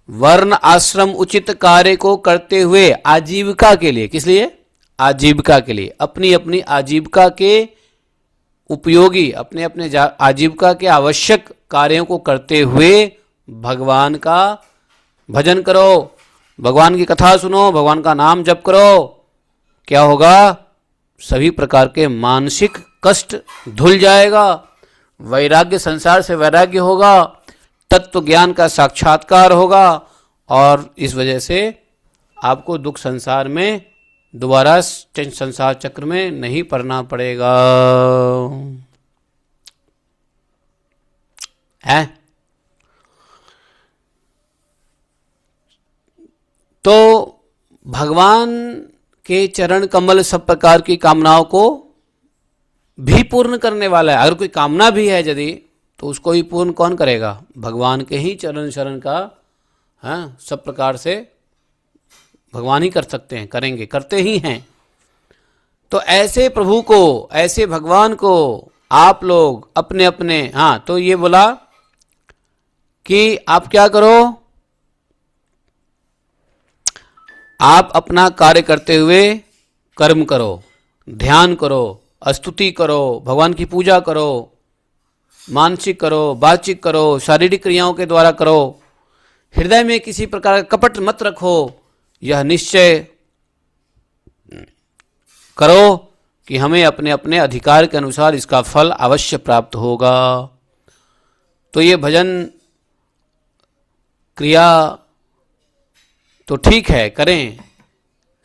वर्ण आश्रम उचित कार्य को करते हुए आजीविका के लिए, किस लिए? आजीविका के लिए, अपनी अपनी आजीविका के उपयोगी, अपने अपने आजीविका के आवश्यक कार्यों को करते हुए भगवान का भजन करो, भगवान की कथा सुनो, भगवान का नाम जप करो। क्या होगा? सभी प्रकार के मानसिक कष्ट धुल जाएगा, वैराग्य, संसार से वैराग्य होगा, तत्व ज्ञान का साक्षात्कार होगा, और इस वजह से आपको दुख संसार में दोबारा संसार चक्र में नहीं पड़ना पड़ेगा, है? तो भगवान के चरण कमल सब प्रकार की कामनाओं को भी पूर्ण करने वाला है। अगर कोई कामना भी है यदि, तो उसको भी पूर्ण कौन करेगा? भगवान के ही चरण शरण का, हाँ, सब प्रकार से भगवान ही कर सकते हैं, करेंगे, करते ही हैं। तो ऐसे प्रभु को, ऐसे भगवान को आप लोग अपने अपने, हाँ, तो ये बोला कि आप क्या करो? आप अपना कार्य करते हुए कर्म करो, ध्यान करो, स्तुति करो, भगवान की पूजा करो, मानसिक करो, वाचिक करो, शारीरिक क्रियाओं के द्वारा करो। हृदय में किसी प्रकार का कपट मत रखो, यह निश्चय करो कि हमें अपने अपने अधिकार के अनुसार इसका फल अवश्य प्राप्त होगा। तो ये भजन क्रिया तो ठीक है, करें,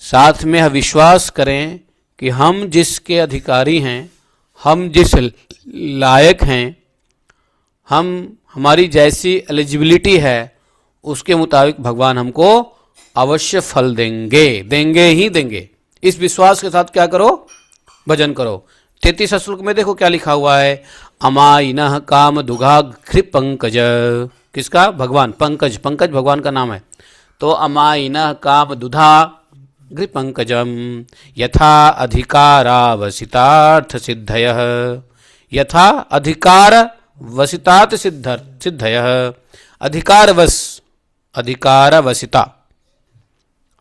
साथ में विश्वास करें कि हम जिसके अधिकारी हैं, हम जिस लायक हैं, हमारी जैसी एलिजिबिलिटी है, उसके मुताबिक भगवान हमको अवश्य फल देंगे, देंगे ही देंगे। इस विश्वास के साथ क्या करो? भजन करो। 33 श्लोक में देखो क्या लिखा हुआ है। अमायिनः काम दुघाघ्रि पंकज, किसका? भगवान। पंकज, पंकज भगवान का नाम है। तो अमायिनः काम दुधा घृपंकजम यथा अधिकारावसितार्थ सिद्धयः, यथा अधिकार वसितार्थ सिद्धयः, अधिकारवसिता,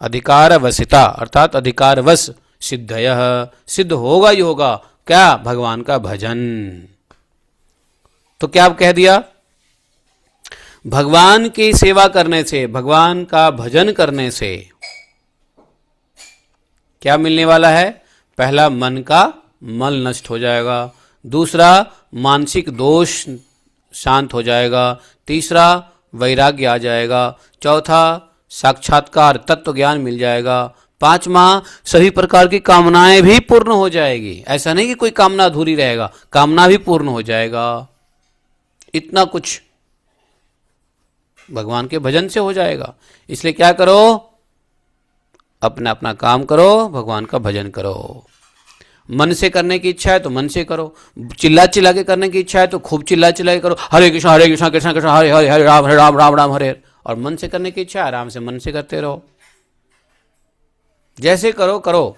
अधिकारवसिता अर्थात अधिकारवश सिद्धयः, सिद्ध होगा ही होगा क्या? भगवान का भजन। तो क्या आप कह दिया? भगवान की सेवा करने से, भगवान का भजन करने से क्या मिलने वाला है? पहला, मन का मल नष्ट हो जाएगा। दूसरा, मानसिक दोष शांत हो जाएगा। तीसरा, वैराग्य आ जाएगा। चौथा, साक्षात्कार तत्व ज्ञान मिल जाएगा। पांचवा, सभी प्रकार की कामनाएं भी पूर्ण हो जाएगी। ऐसा नहीं कि कोई कामना अधूरी रहेगा, कामना भी पूर्ण हो जाएगा। इतना कुछ भगवान के भजन से हो जाएगा। इसलिए क्या करो? अपना अपना काम करो, भगवान का भजन करो। मन से करने की इच्छा है तो मन से करो, चिल्ला चिल्ला के करने की इच्छा है तो खूब चिल्ला चिल्ला के करो, हरे कृष्ण कृष्ण कृष्ण हरे हरे, हरे राम राम राम हरे। और मन से करने की इच्छा है, आराम से मन से करते रहो, जैसे करो करो।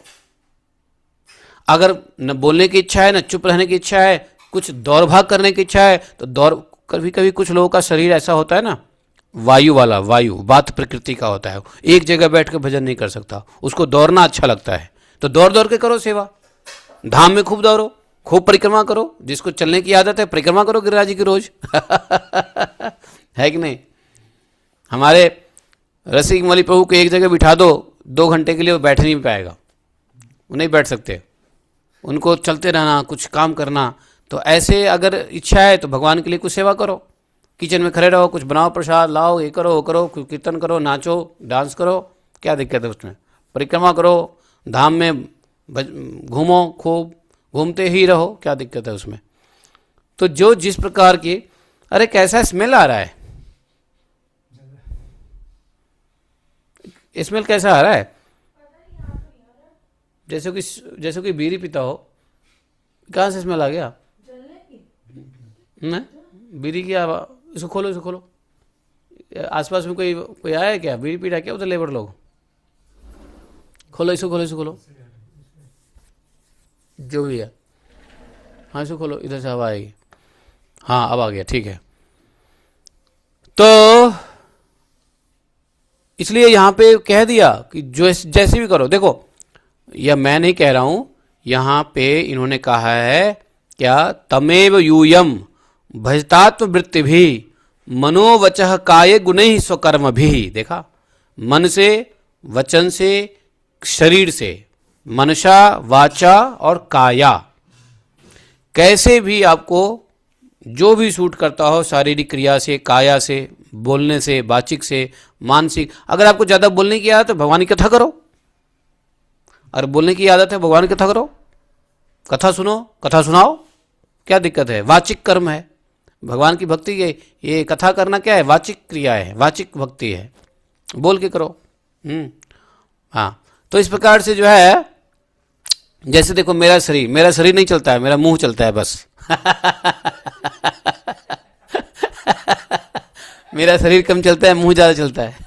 अगर न बोलने की इच्छा है, न चुप रहने की इच्छा है, कुछ दौड़ भाग करने की इच्छा है तो दौड़। कभी कभी कुछ लोगों का शरीर ऐसा होता है ना, वायु वाला, वायु बात प्रकृति का होता है, एक जगह बैठ के भजन नहीं कर सकता, उसको दौड़ना अच्छा लगता है, तो दौड़ दौड़ के करो सेवा। धाम में खूब दौड़ो, खूब परिक्रमा करो, जिसको चलने की आदत है परिक्रमा करो गिरिराज जी की रोज है कि नहीं। हमारे रसिक मौली प्रभु को एक जगह बिठा दो 2 घंटे के लिए, वो बैठ नहीं पाएगा, वो नहीं बैठ सकते, उनको चलते रहना, कुछ काम करना। तो ऐसे अगर इच्छा है तो भगवान के लिए कुछ सेवा करो, किचन में खड़े रहो, कुछ बनाओ, प्रसाद लाओ, ये करो वो करो, कीर्तन करो, नाचो डांस करो, क्या दिक्कत है उसमें। परिक्रमा करो, धाम में घूमो, खूब घूमते ही रहो, क्या दिक्कत है उसमें। तो जो जिस प्रकार की, अरे कैसा स्मेल आ रहा है, स्मेल कैसा आ रहा है, जैसे कोई बीड़ी पीता हो। कहाँ से स्मेल आ गया ना, बीड़ी की आवाज़। इसको खोलो, इसको खोलो, आसपास में कोई आया है क्या, बीड़ी पी रहा क्या उधर लेबर लोग। खोलो इसको, खोलो इसको, खोलो जो भी है, हाँ इसको खोलो, इधर से हवा आएगी। हाँ अब आ गया, ठीक है। तो इसलिए यहाँ पे कह दिया कि जो जैसे भी करो। देखो यह मैं नहीं कह रहा हूँ, यहाँ पे इन्होंने कहा है क्या, तमेव यूयम भजतात्म वृत्ति भी मनोवचः काय गुणैः स्वकर्म भी। देखा, मन से, वचन से, शरीर से, मनसा वाचा और काया, कैसे भी आपको जो भी सूट करता हो, शारीरिक क्रिया से, काया से, बोलने से, वाचिक से, मानसिक। अगर आपको ज़्यादा बोलने की आदत है भगवान की कथा करो, अगर बोलने की आदत है भगवान की कथा करो, कथा सुनो, कथा सुनाओ, क्या दिक्कत है। वाचिक कर्म है भगवान की भक्ति के, ये कथा करना क्या है, वाचिक क्रिया है, वाचिक भक्ति है, बोल के करो। हाँ, तो इस प्रकार से जो है, जैसे देखो मेरा शरीर नहीं चलता है, मेरा मुंह चलता है बस मेरा शरीर कम चलता है, मुंह ज़्यादा चलता है।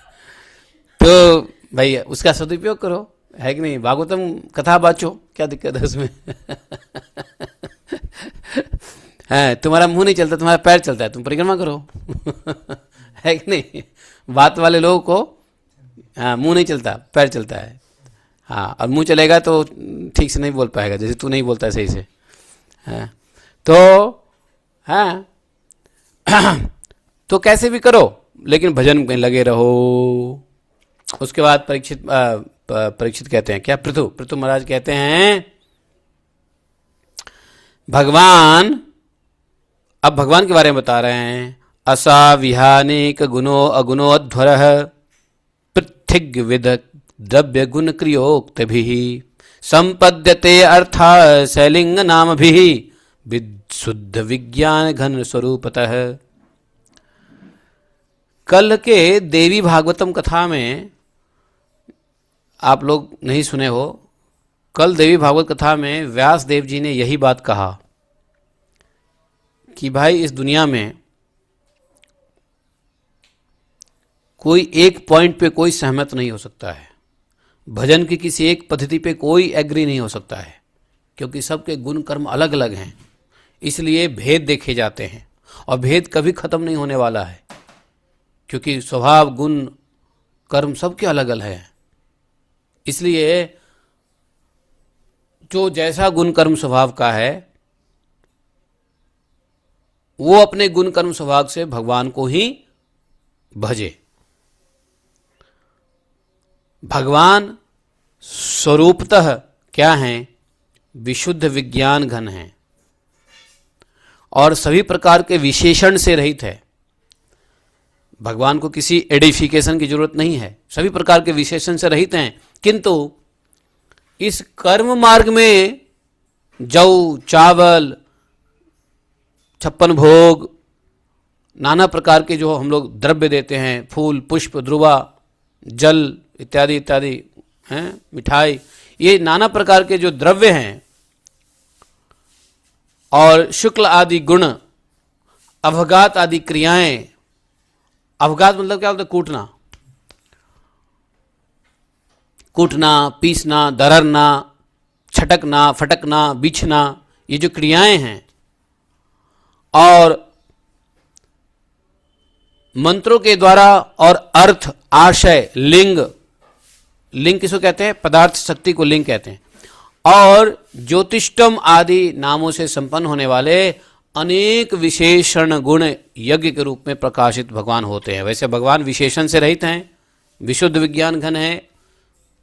तो भाई उसका सदुपयोग करो, है कि नहीं। भागवतम कथा बाचो, क्या दिक्कत है उसमें है, तुम्हारा मुंह नहीं चलता, तुम्हारा पैर चलता है, तुम परिक्रमा करो है कि नहीं। बात वाले लोगों को हाँ मुंह नहीं चलता, पैर चलता है। हाँ, और मुंह चलेगा तो ठीक से नहीं बोल पाएगा, जैसे तू नहीं बोलता है सही से। हाँ तो हाँ तो कैसे भी करो, लेकिन भजन में लगे रहो। उसके बाद परीक्षित कहते हैं क्या, पृथु महाराज कहते हैं, भगवान, अब भगवान के बारे में बता रहे हैं। असा विहानिक गुणो अगुणोध्वर पृथिग विद द्रव्य गुण क्रियोक्त भी संपद्यते अर्था शैलिंग नाम भी विशुद्ध विज्ञान घन स्वरूपतः। कल के देवी भागवतम कथा में आप लोग नहीं सुने हो, कल देवी भागवत कथा में व्यास देव जी ने यही बात कहा कि भाई इस दुनिया में कोई एक पॉइंट पे कोई सहमत नहीं हो सकता है, भजन की किसी एक पद्धति पे कोई एग्री नहीं हो सकता है, क्योंकि सबके गुण कर्म अलग अलग हैं, इसलिए भेद देखे जाते हैं और भेद कभी खत्म नहीं होने वाला है, क्योंकि स्वभाव गुण कर्म सबके अलग अलग हैं। इसलिए जो जैसा गुण कर्म स्वभाव का है वो अपने गुण कर्म स्वभाव से भगवान को ही भजे। भगवान स्वरूपतः क्या हैं, विशुद्ध विज्ञान घन हैं और सभी प्रकार के विशेषण से रहित है। भगवान को किसी एडिफिकेशन की जरूरत नहीं है, सभी प्रकार के विशेषण से रहित हैं। किंतु इस कर्म मार्ग में जौ, चावल, 56 भोग, नाना प्रकार के जो हम लोग द्रव्य देते हैं, फूल, पुष्प, ध्रुवा, जल इत्यादि इत्यादि, हैं, मिठाई, ये नाना प्रकार के जो द्रव्य हैं और शुक्ल आदि गुण, अवगात आदि क्रियाएं। अवगात मतलब क्या होता है? कूटना, कूटना, पीसना, दररना, छटकना, फटकना, बिछना, ये जो क्रियाएं हैं, और मंत्रों के द्वारा और अर्थ, आशय, लिंग, लिंग किसको कहते हैं? पदार्थ शक्ति को लिंग कहते हैं। और ज्योतिष्टम आदि नामों से संपन्न होने वाले अनेक विशेषण गुण यज्ञ के रूप में प्रकाशित भगवान होते हैं। वैसे भगवान विशेषण से रहित हैं, विशुद्ध विज्ञान घन है,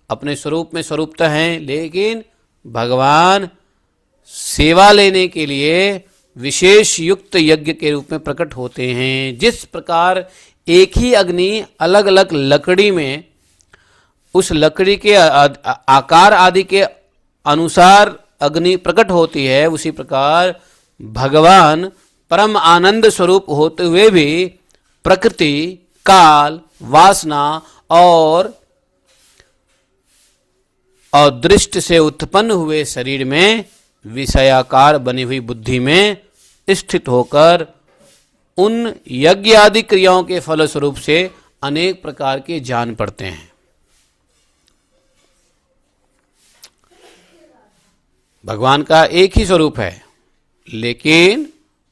अपने स्वरूप में स्वरूपतः हैं, लेकिन भगवान सेवा लेने के लिए विशेष युक्त यज्ञ के रूप में प्रकट होते हैं। जिस प्रकार एक ही अग्नि अलग अलग लकड़ी में उस लकड़ी के आकार आदि के अनुसार अग्नि प्रकट होती है, उसी प्रकार भगवान परम आनंद स्वरूप होते हुए भी प्रकृति, काल, वासना और दृष्ट से उत्पन्न हुए शरीर में विषयाकार बनी हुई बुद्धि में स्थित होकर उन यज्ञ आदि क्रियाओं के फलस्वरूप से अनेक प्रकार के जान पड़ते हैं। भगवान का एक ही स्वरूप है, लेकिन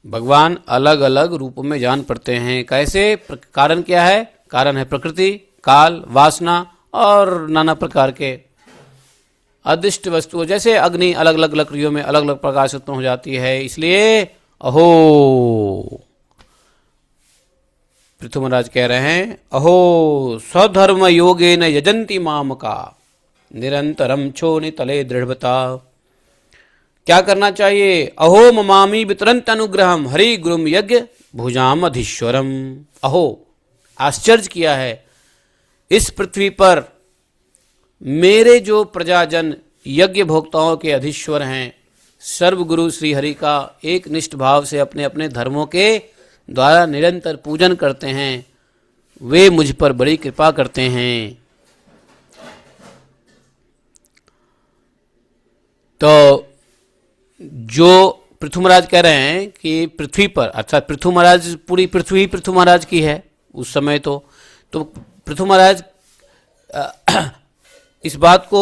भगवान अलग अलग रूपों में जान पड़ते हैं। कैसे? कारण क्या है? कारण है प्रकृति, काल, वासना और नाना प्रकार के अदृष्ट वस्तुओं। जैसे अग्नि अलग अलग लकड़ियों में अलग अलग प्रकार से उत्पन्न हो जाती है, इसलिए अहो, पृथु महाराज कह रहे हैं, अहो स्वधर्म योगेन यजंती माम का निरंतरम छोनि तले दृढ़ता। क्या करना चाहिए? अहो ममामि वितरंत अनुग्रहम हरि गुरुम यज्ञ भुजाम अधीश्वरम। अहो, आश्चर्य किया है, इस पृथ्वी पर मेरे जो प्रजाजन यज्ञ भोक्ताओं के अधीश्वर हैं, सर्वगुरु श्री हरि का एक निष्ठ भाव से अपने अपने धर्मों के द्वारा निरंतर पूजन करते हैं, वे मुझ पर बड़ी कृपा करते हैं। तो जो पृथु महाराज कह रहे हैं कि पृथ्वी पर, अर्थात पृथु महाराज, पूरी पृथ्वी पृथु महाराज की है उस समय। तो पृथु महाराज इस बात को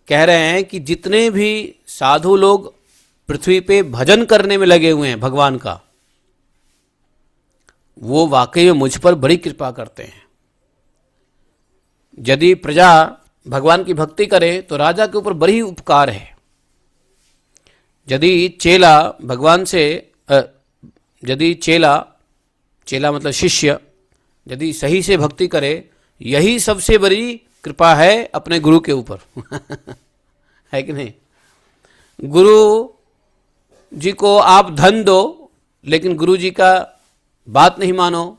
कह रहे हैं कि जितने भी साधु लोग पृथ्वी पे भजन करने में लगे हुए हैं भगवान का, वो वाकई में मुझ पर बड़ी कृपा करते हैं। यदि प्रजा भगवान की भक्ति करे तो राजा के ऊपर बड़ी उपकार है। यदि चेला भगवान से यदि चेला मतलब शिष्य यदि सही से भक्ति करे, यही सबसे बड़ी कृपा है अपने गुरु के ऊपर है कि नहीं? गुरु जी को आप धन दो, लेकिन गुरु जी का बात नहीं मानो,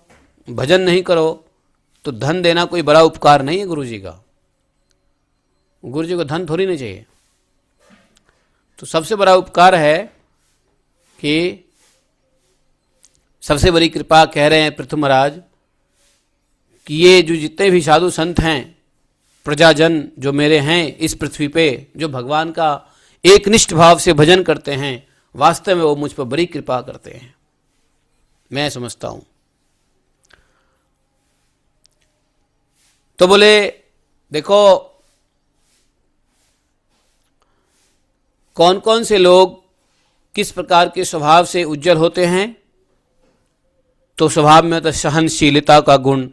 भजन नहीं करो, तो धन देना कोई बड़ा उपकार नहीं है गुरु जी का। गुरु जी को धन थोड़ी नहीं चाहिए। तो सबसे बड़ा उपकार है कि सबसे बड़ी कृपा कह रहे हैं पृथु महाराज कि ये जो जितने भी साधु संत हैं, प्रजाजन जो मेरे हैं इस पृथ्वी पे, जो भगवान का एक निष्ठ भाव से भजन करते हैं, वास्तव में वो मुझ पर बड़ी कृपा करते हैं, मैं समझता हूं। तो बोले देखो कौन कौन से लोग किस प्रकार के स्वभाव से उज्जवल होते हैं। तो स्वभाव में तो सहनशीलता का गुण,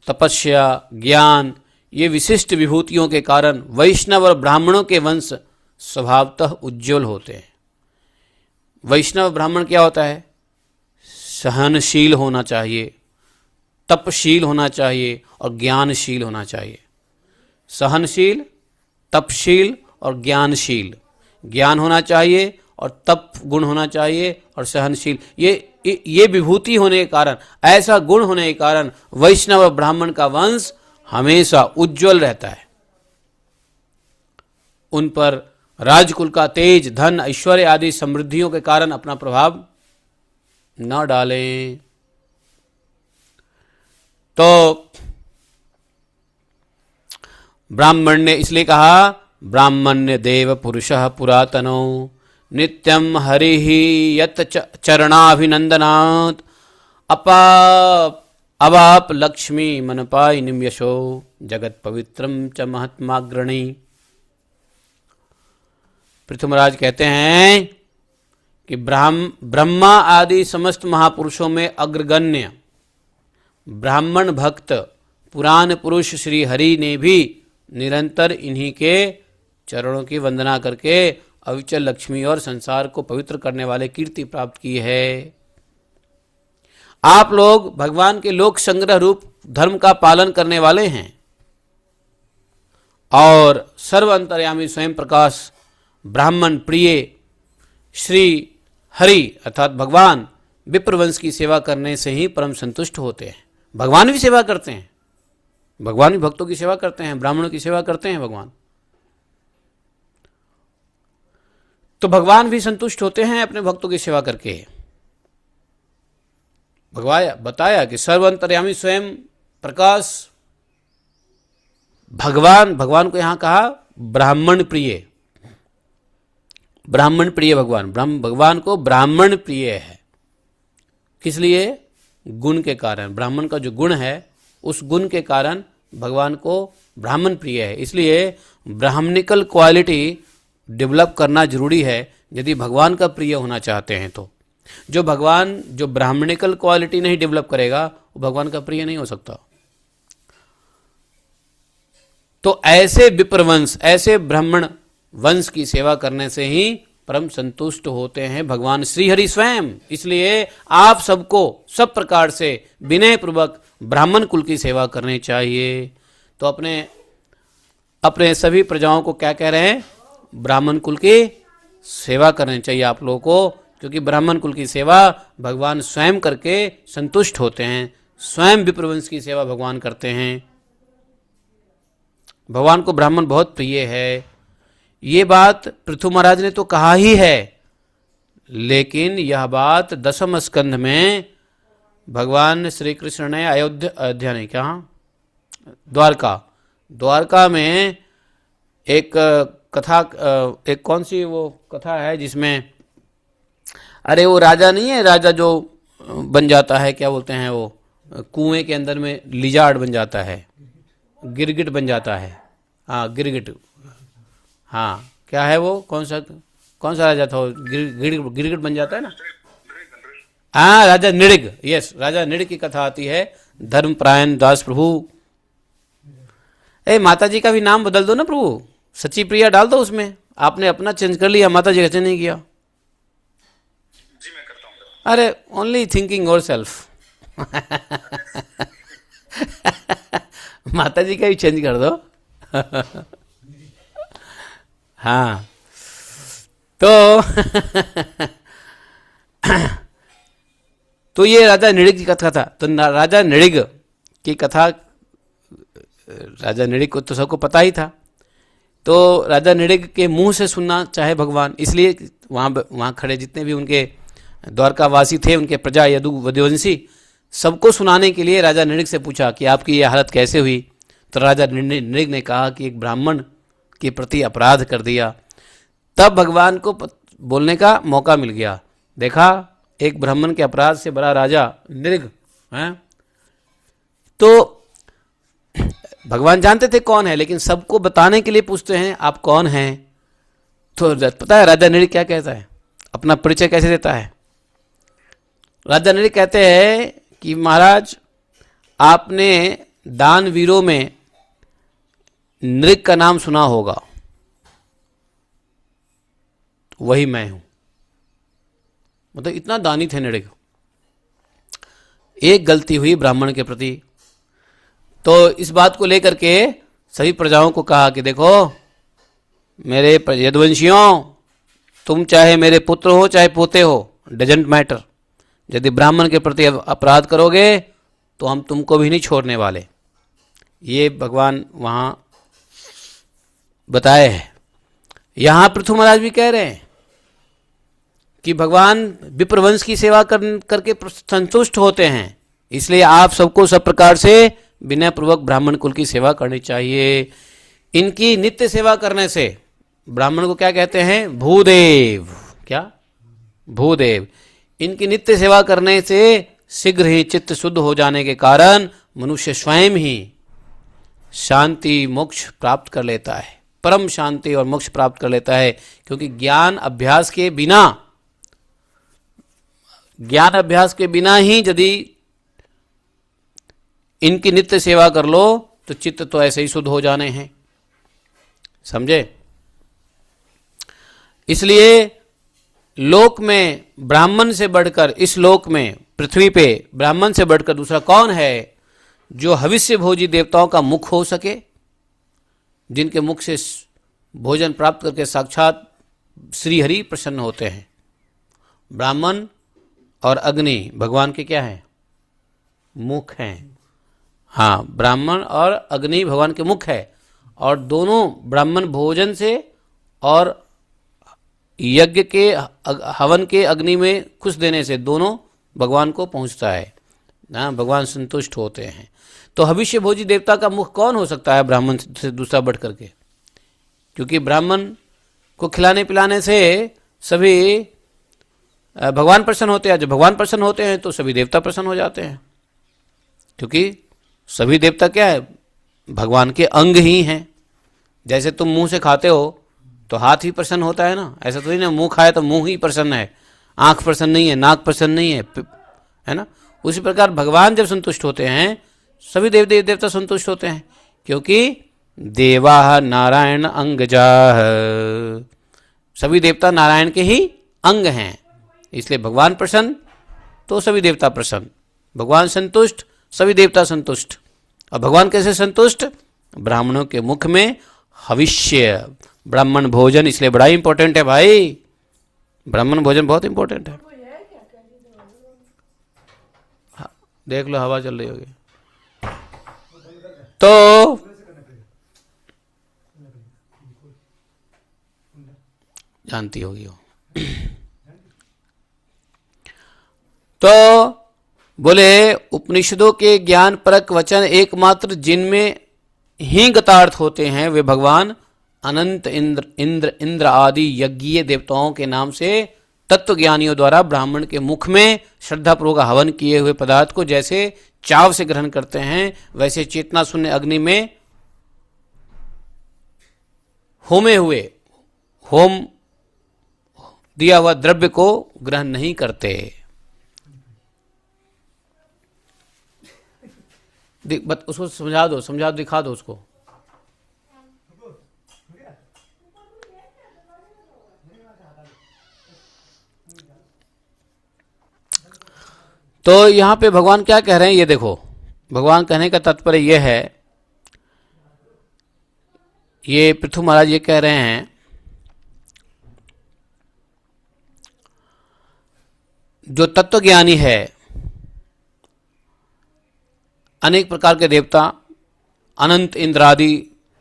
तपस्या, ज्ञान, ये विशिष्ट विभूतियों के कारण वैष्णव और ब्राह्मणों के वंश स्वभावतः उज्ज्वल होते हैं। वैष्णव ब्राह्मण क्या होता है? सहनशील होना चाहिए, तपशील होना चाहिए और ज्ञानशील होना चाहिए। सहनशील, तपशील और ज्ञानशील। ज्ञान होना चाहिए और तप गुण होना चाहिए और सहनशील, ये विभूति होने के कारण, ऐसा गुण होने के कारण वैष्णव और ब्राह्मण का वंश हमेशा उज्जवल रहता है। उन पर राजकुल का तेज, धन, ऐश्वर्य आदि समृद्धियों के कारण अपना प्रभाव न डालें। तो ब्राह्मण्य इसलिए कहा ब्राह्मण्य देव पुरुषः पुरातनो नित्यं हरिः यत् चरणाभिनंदनात् अवाप लक्ष्मी मनपायिनीं यशो जगत पवित्रम च महात्माग्रणी। पृथ्वीराज कहते हैं कि ब्रह्मा आदि समस्त महापुरुषों में अग्रगण्य ब्राह्मण भक्त पुराण पुरुष श्री हरि ने भी निरंतर इन्हीं के चरणों की वंदना करके अविचल लक्ष्मी और संसार को पवित्र करने वाले कीर्ति प्राप्त की है। आप लोग भगवान के लोक संग्रह रूप धर्म का पालन करने वाले हैं और सर्व अंतर्यामी स्वयं प्रकाश ब्राह्मण प्रिय श्री हरि अर्थात भगवान विप्रवंश की सेवा करने से ही परम संतुष्ट होते हैं। भगवान भी सेवा करते हैं, भगवान भी भक्तों की सेवा करते हैं, ब्राह्मणों की सेवा करते हैं भगवान। तो भगवान भी संतुष्ट होते हैं अपने भक्तों की सेवा करके। बताया कि सर्वंतर्यामी स्वयं प्रकाश भगवान को यहां कहा ब्राह्मण प्रिय, ब्राह्मण प्रिय भगवान को ब्राह्मण प्रिय है। किस लिए? गुण के कारण। ब्राह्मण का जो गुण है उस गुण के कारण भगवान को ब्राह्मण प्रिय है। इसलिए ब्राह्मणिकल क्वालिटी डेवलप करना जरूरी है यदि भगवान का प्रिय होना चाहते हैं। तो जो ब्राह्मणिकल क्वालिटी नहीं डेवलप करेगा वो भगवान का प्रिय नहीं हो सकता। तो ऐसे विप्रवंश, ऐसे ब्राह्मण वंश की सेवा करने से ही परम संतुष्ट होते हैं भगवान श्री हरि स्वयं। इसलिए आप सबको सब प्रकार से विनय पूर्वक ब्राह्मण कुल की सेवा करनी चाहिए। तो अपने सभी प्रजाओं को क्या कह रहे हैं? ब्राह्मण कुल की सेवा करनी चाहिए आप लोगों को, क्योंकि ब्राह्मण कुल की सेवा भगवान स्वयं करके संतुष्ट होते हैं। स्वयं विप्रवंश की सेवा भगवान करते हैं। भगवान को ब्राह्मण बहुत प्रिय है। ये बात पृथु महाराज ने तो कहा ही है, लेकिन यह बात दशम स्कंध में भगवान श्री कृष्ण ने अयोध्या नहीं क्या द्वारका में एक कथा, एक कौन सी वो कथा है जिसमें अरे वो राजा नहीं है, राजा जो बन जाता है, क्या बोलते हैं वो, कुएं के अंदर में लिजार्ड बन जाता है, गिरगिट बन जाता है। हाँ गिरगिट, हाँ क्या है वो, कौन सा राजा था वो, गिरगिट बन जाता है ना। हाँ राजा नृग, यस राजा नृग की कथा आती है। धर्मपरायण दास प्रभु, माता जी का भी नाम बदल दो ना प्रभु, सच्ची प्रिया डाल दो उसमें। आपने अपना चेंज कर लिया, माता जी का चेंज नहीं किया।
जी मैं करता हूँ।
अरे ओनली थिंकिंग योर सेल्फ। माता जी का भी चेंज कर दो। हाँ तो ये राजा नृग की कथा था। तो राजा नृग की कथा, राजा नृग को तो सबको पता ही था। तो राजा नृग के मुंह से सुनना चाहे भगवान, इसलिए वहाँ खड़े जितने भी उनके द्वारकावासी थे, उनके प्रजा यदुवंशी, सबको सुनाने के लिए राजा नृग से पूछा कि आपकी ये हालत कैसे हुई। तो राजा नृग ने कहा कि एक ब्राह्मण के प्रति अपराध कर दिया। तब भगवान को बोलने का मौका मिल गया। देखा, एक ब्राह्मण के अपराध से बड़ा राजा नृग है। तो भगवान जानते थे कौन है, लेकिन सबको बताने के लिए पूछते हैं आप कौन हैं। तो पता है राजा नृग क्या कहता है, अपना परिचय कैसे देता है। राजा नृग कहते हैं कि महाराज, आपने दानवीरों में नृग का नाम सुना होगा, वही मैं हूं। मतलब इतना दानी थे नृग। एक गलती हुई ब्राह्मण के प्रति, तो इस बात को लेकर के सभी प्रजाओं को कहा कि देखो मेरे यदुवंशियों, तुम चाहे मेरे पुत्र हो चाहे पोते हो, डजेंट मैटर, यदि ब्राह्मण के प्रति अपराध करोगे तो हम तुमको भी नहीं छोड़ने वाले। ये भगवान वहाँ बताए हैं। यहाँ पृथु महाराज भी कह रहे हैं कि भगवान विप्रवंश की सेवा करके संतुष्ट होते हैं। इसलिए आप सबको सब प्रकार से विनय पूर्वक ब्राह्मण कुल की सेवा करनी चाहिए। इनकी नित्य सेवा करने से ब्राह्मण को क्या कहते हैं? भूदेव। क्या? भूदेव। इनकी नित्य सेवा करने से शीघ्र ही चित्त शुद्ध हो जाने के कारण मनुष्य स्वयं ही शांति मोक्ष प्राप्त कर लेता है, परम शांति और मोक्ष प्राप्त कर लेता है। क्योंकि ज्ञान अभ्यास के बिना ही यदि इनकी नित्य सेवा कर लो तो चित्त तो ऐसे ही शुद्ध हो जाने हैं, समझे? इसलिए लोक में ब्राह्मण से बढ़कर, इस लोक में पृथ्वी पे ब्राह्मण से बढ़कर दूसरा कौन है जो हविष्य भोजी देवताओं का मुख हो सके, जिनके मुख से भोजन प्राप्त करके साक्षात श्री हरि प्रसन्न होते हैं? ब्राह्मण और अग्नि भगवान के क्या हैं? मुख हैं। हाँ, ब्राह्मण और अग्नि भगवान के मुख है, और दोनों ब्राह्मण भोजन से और यज्ञ के हवन के अग्नि में कुछ देने से दोनों भगवान को पहुंचता है ना, भगवान संतुष्ट होते हैं। तो हविष्य भोजी देवता का मुख कौन हो सकता है ब्राह्मण से दूसरा बढ़ करके? क्योंकि ब्राह्मण को खिलाने पिलाने से सभी भगवान प्रसन्न होते हैं। जब भगवान प्रसन्न होते हैं तो सभी देवता प्रसन्न हो जाते हैं, क्योंकि सभी देवता क्या है? भगवान के अंग ही हैं। जैसे तुम मुंह से खाते हो तो हाथ ही प्रसन्न होता है ना, ऐसा तो नहीं ना मुंह खाए तो मुंह ही प्रसन्न है, आंख प्रसन्न नहीं है, नाक प्रसन्न नहीं है ना? उसी प्रकार भगवान जब संतुष्ट होते हैं सभी देवता संतुष्ट होते हैं, क्योंकि देवा नारायण अंगजा, सभी देवता नारायण के ही अंग हैं। इसलिए भगवान प्रसन्न तो सभी देवता प्रसन्न, भगवान संतुष्ट सभी देवता संतुष्ट। और भगवान कैसे संतुष्ट? ब्राह्मणों के मुख में हविष्य, ब्राह्मण भोजन इसलिए बड़ा इंपॉर्टेंट है भाई, ब्राह्मण भोजन बहुत इंपॉर्टेंट है। देख लो हवा चल रही होगी तो जानती होगी वो। तो बोले उपनिषदों के ज्ञान परक वचन एकमात्र जिनमें ही गतार्थ होते हैं वे भगवान अनंत इंद्र आदि यज्ञीय देवताओं के नाम से तत्वज्ञानियों द्वारा ब्राह्मण के मुख में श्रद्धापूर्वक हवन किए हुए पदार्थ को जैसे चाव से ग्रहण करते हैं, वैसे चेतना शून्य अग्नि में होम दिया हुआ द्रव्य को ग्रहण नहीं करते। उसको समझा दो दिखा दो उसको। तो यहां पे भगवान क्या कह रहे हैं ये देखो। भगवान कहने का तात्पर्य यह है, ये पृथु महाराज ये कह रहे हैं जो तत्वज्ञानी है, अनेक प्रकार के देवता, अनंत इंद्र आदि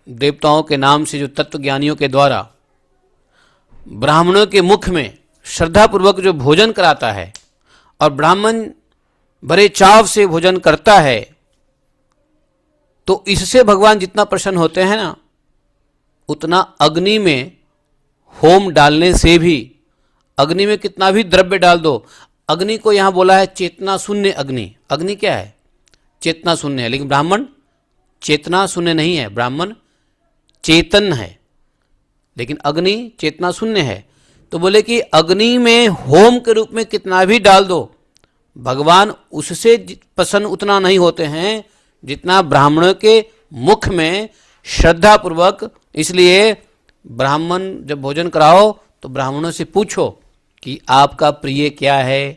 देवताओं के नाम से जो तत्वज्ञानियों के द्वारा ब्राह्मणों के मुख में श्रद्धापूर्वक जो भोजन कराता है और ब्राह्मण बड़े चाव से भोजन करता है, तो इससे भगवान जितना प्रसन्न होते हैं ना, उतना अग्नि में होम डालने से भी, अग्नि में कितना भी द्रव्य डाल दो, अग्नि को यहां बोला है चेतना शून्य अग्नि। अग्नि क्या है? चेतना शून्य है, लेकिन ब्राह्मण चेतना शून्य नहीं है, ब्राह्मण चेतन है, लेकिन अग्नि चेतना शून्य है। तो बोले कि अग्नि में होम के रूप में कितना भी डाल दो, भगवान उससे प्रसन्न उतना नहीं होते हैं जितना ब्राह्मणों के मुख में श्रद्धापूर्वक। इसलिए ब्राह्मण जब भोजन कराओ तो ब्राह्मणों से पूछो कि आपका प्रिय क्या है,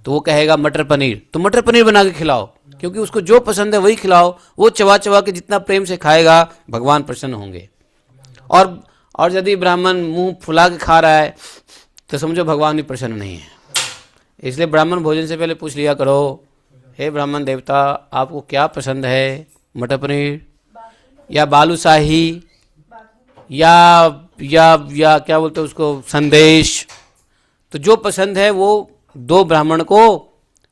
तो वो कहेगा मटर पनीर, तो मटर पनीर बना के खिलाओ, क्योंकि उसको जो पसंद है वही खिलाओ। वो चबा चबा के जितना प्रेम से खाएगा भगवान प्रसन्न होंगे। और यदि ब्राह्मण मुंह फुला के खा रहा है तो समझो भगवान भी प्रसन्न नहीं है। इसलिए ब्राह्मण भोजन से पहले पूछ लिया करो, हे ब्राह्मण देवता आपको क्या पसंद है, मटर पनीर या बालूशाही या क्या बोलते हैं उसको, संदेश। तो जो पसंद है वो दो ब्राह्मण को।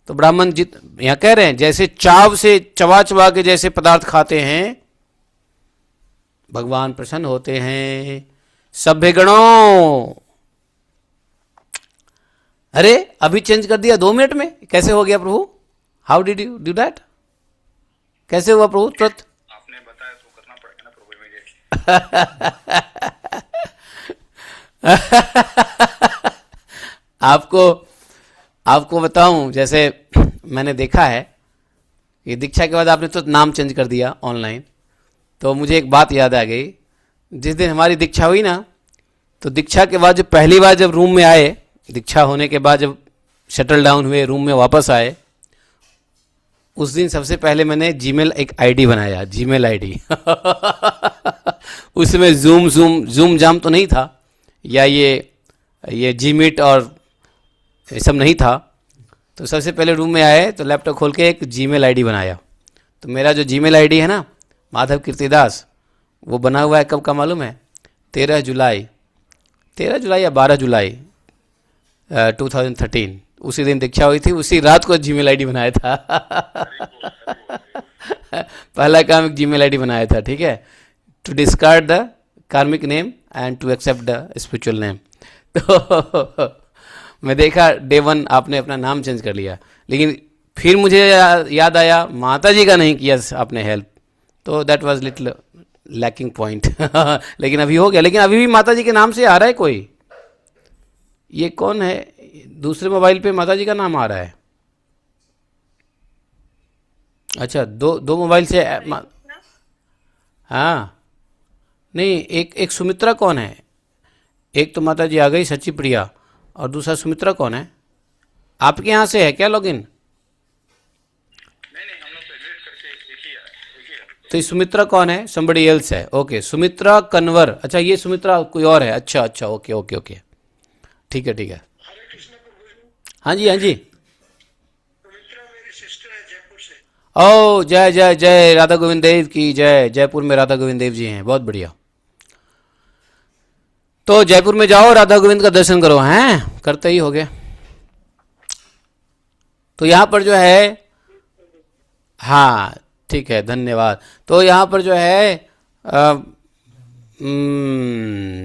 तो ब्राह्मण यहाँ कह रहे हैं जैसे चाव से चबा चबा के जैसे पदार्थ खाते हैं, भगवान प्रसन्न होते हैं। सभ्य गणों, अरे अभी चेंज कर दिया 2 मिनट में, कैसे हो गया प्रभु? How did you do that? कैसे हुआ प्रभु तुरंत?
आपने बताया तो करना पड़ेगा ना प्रभु, इमीडिएटली।
आपको बताऊं, जैसे मैंने देखा है कि दीक्षा के बाद आपने तो नाम चेंज कर दिया ऑनलाइन, तो मुझे एक बात याद आ गई। जिस दिन हमारी दीक्षा हुई ना, तो दीक्षा के बाद जब पहली बार जब रूम में आए, दीक्षा होने के बाद जब शटल डाउन हुए, रूम में वापस आए, उस दिन सबसे पहले मैंने जीमेल एक आईडी बनाया, जीमेल आईडी। उसमें जूम जाम तो नहीं था, या ये जीमीट और ये सब नहीं था। तो सबसे पहले रूम में आए तो लैपटॉप खोल के एक जीमेल आईडी बनाया। तो मेरा जो जीमेल आईडी है ना, माधव कीर्तिदास, वो बना हुआ है कब का मालूम है? 13 जुलाई या 12 जुलाई 2013, उसी दिन दीक्षा हुई थी, उसी रात को जीमेल आईडी बनाया था। पहला काम एक जीमेल आईडी बनाया था, ठीक है, to discard the karmic name and to accept the spiritual name. तो मैं देखा डे 1 आपने अपना नाम चेंज कर लिया, लेकिन फिर मुझे याद आया माता जी का नहीं किया आपने हेल्प, तो that was little lacking point. लेकिन अभी हो गया, लेकिन अभी भी माता जी के नाम से आ रहा है कोई। ये कौन है? दूसरे मोबाइल पे माता जी का नाम आ रहा है। अच्छा, दो मोबाइल से हाँ, नहीं, एक सुमित्रा कौन है? एक तो माता जी आ गई सच्ची प्रिया, और दूसरा सुमित्रा कौन है? आपके यहाँ से है क्या लॉगिन?
नहीं, हम लोग तो एग्जिट करके एक ही है।
तो ये सुमित्रा कौन है? somebody else है। ओके, सुमित्रा कन्वर। अच्छा, ये सुमित्रा कोई और है। अच्छा, ओके ओके ओके, ठीक है ठीक है। हाँ जी, हाँ जी।
सुमित्रा मेरी सिस्टर है जयपुर से।
ओ जय जय जय, राधा गोविंद देव की जय। जयपुर में राधा गोविंद देव जी हैं, बहुत बढ़िया। तो जयपुर में जाओ, राधा गोविंद का दर्शन करो। हैं, करते ही हो गए। तो यहाँ पर जो है, हाँ ठीक है, धन्यवाद। तो यहाँ पर जो है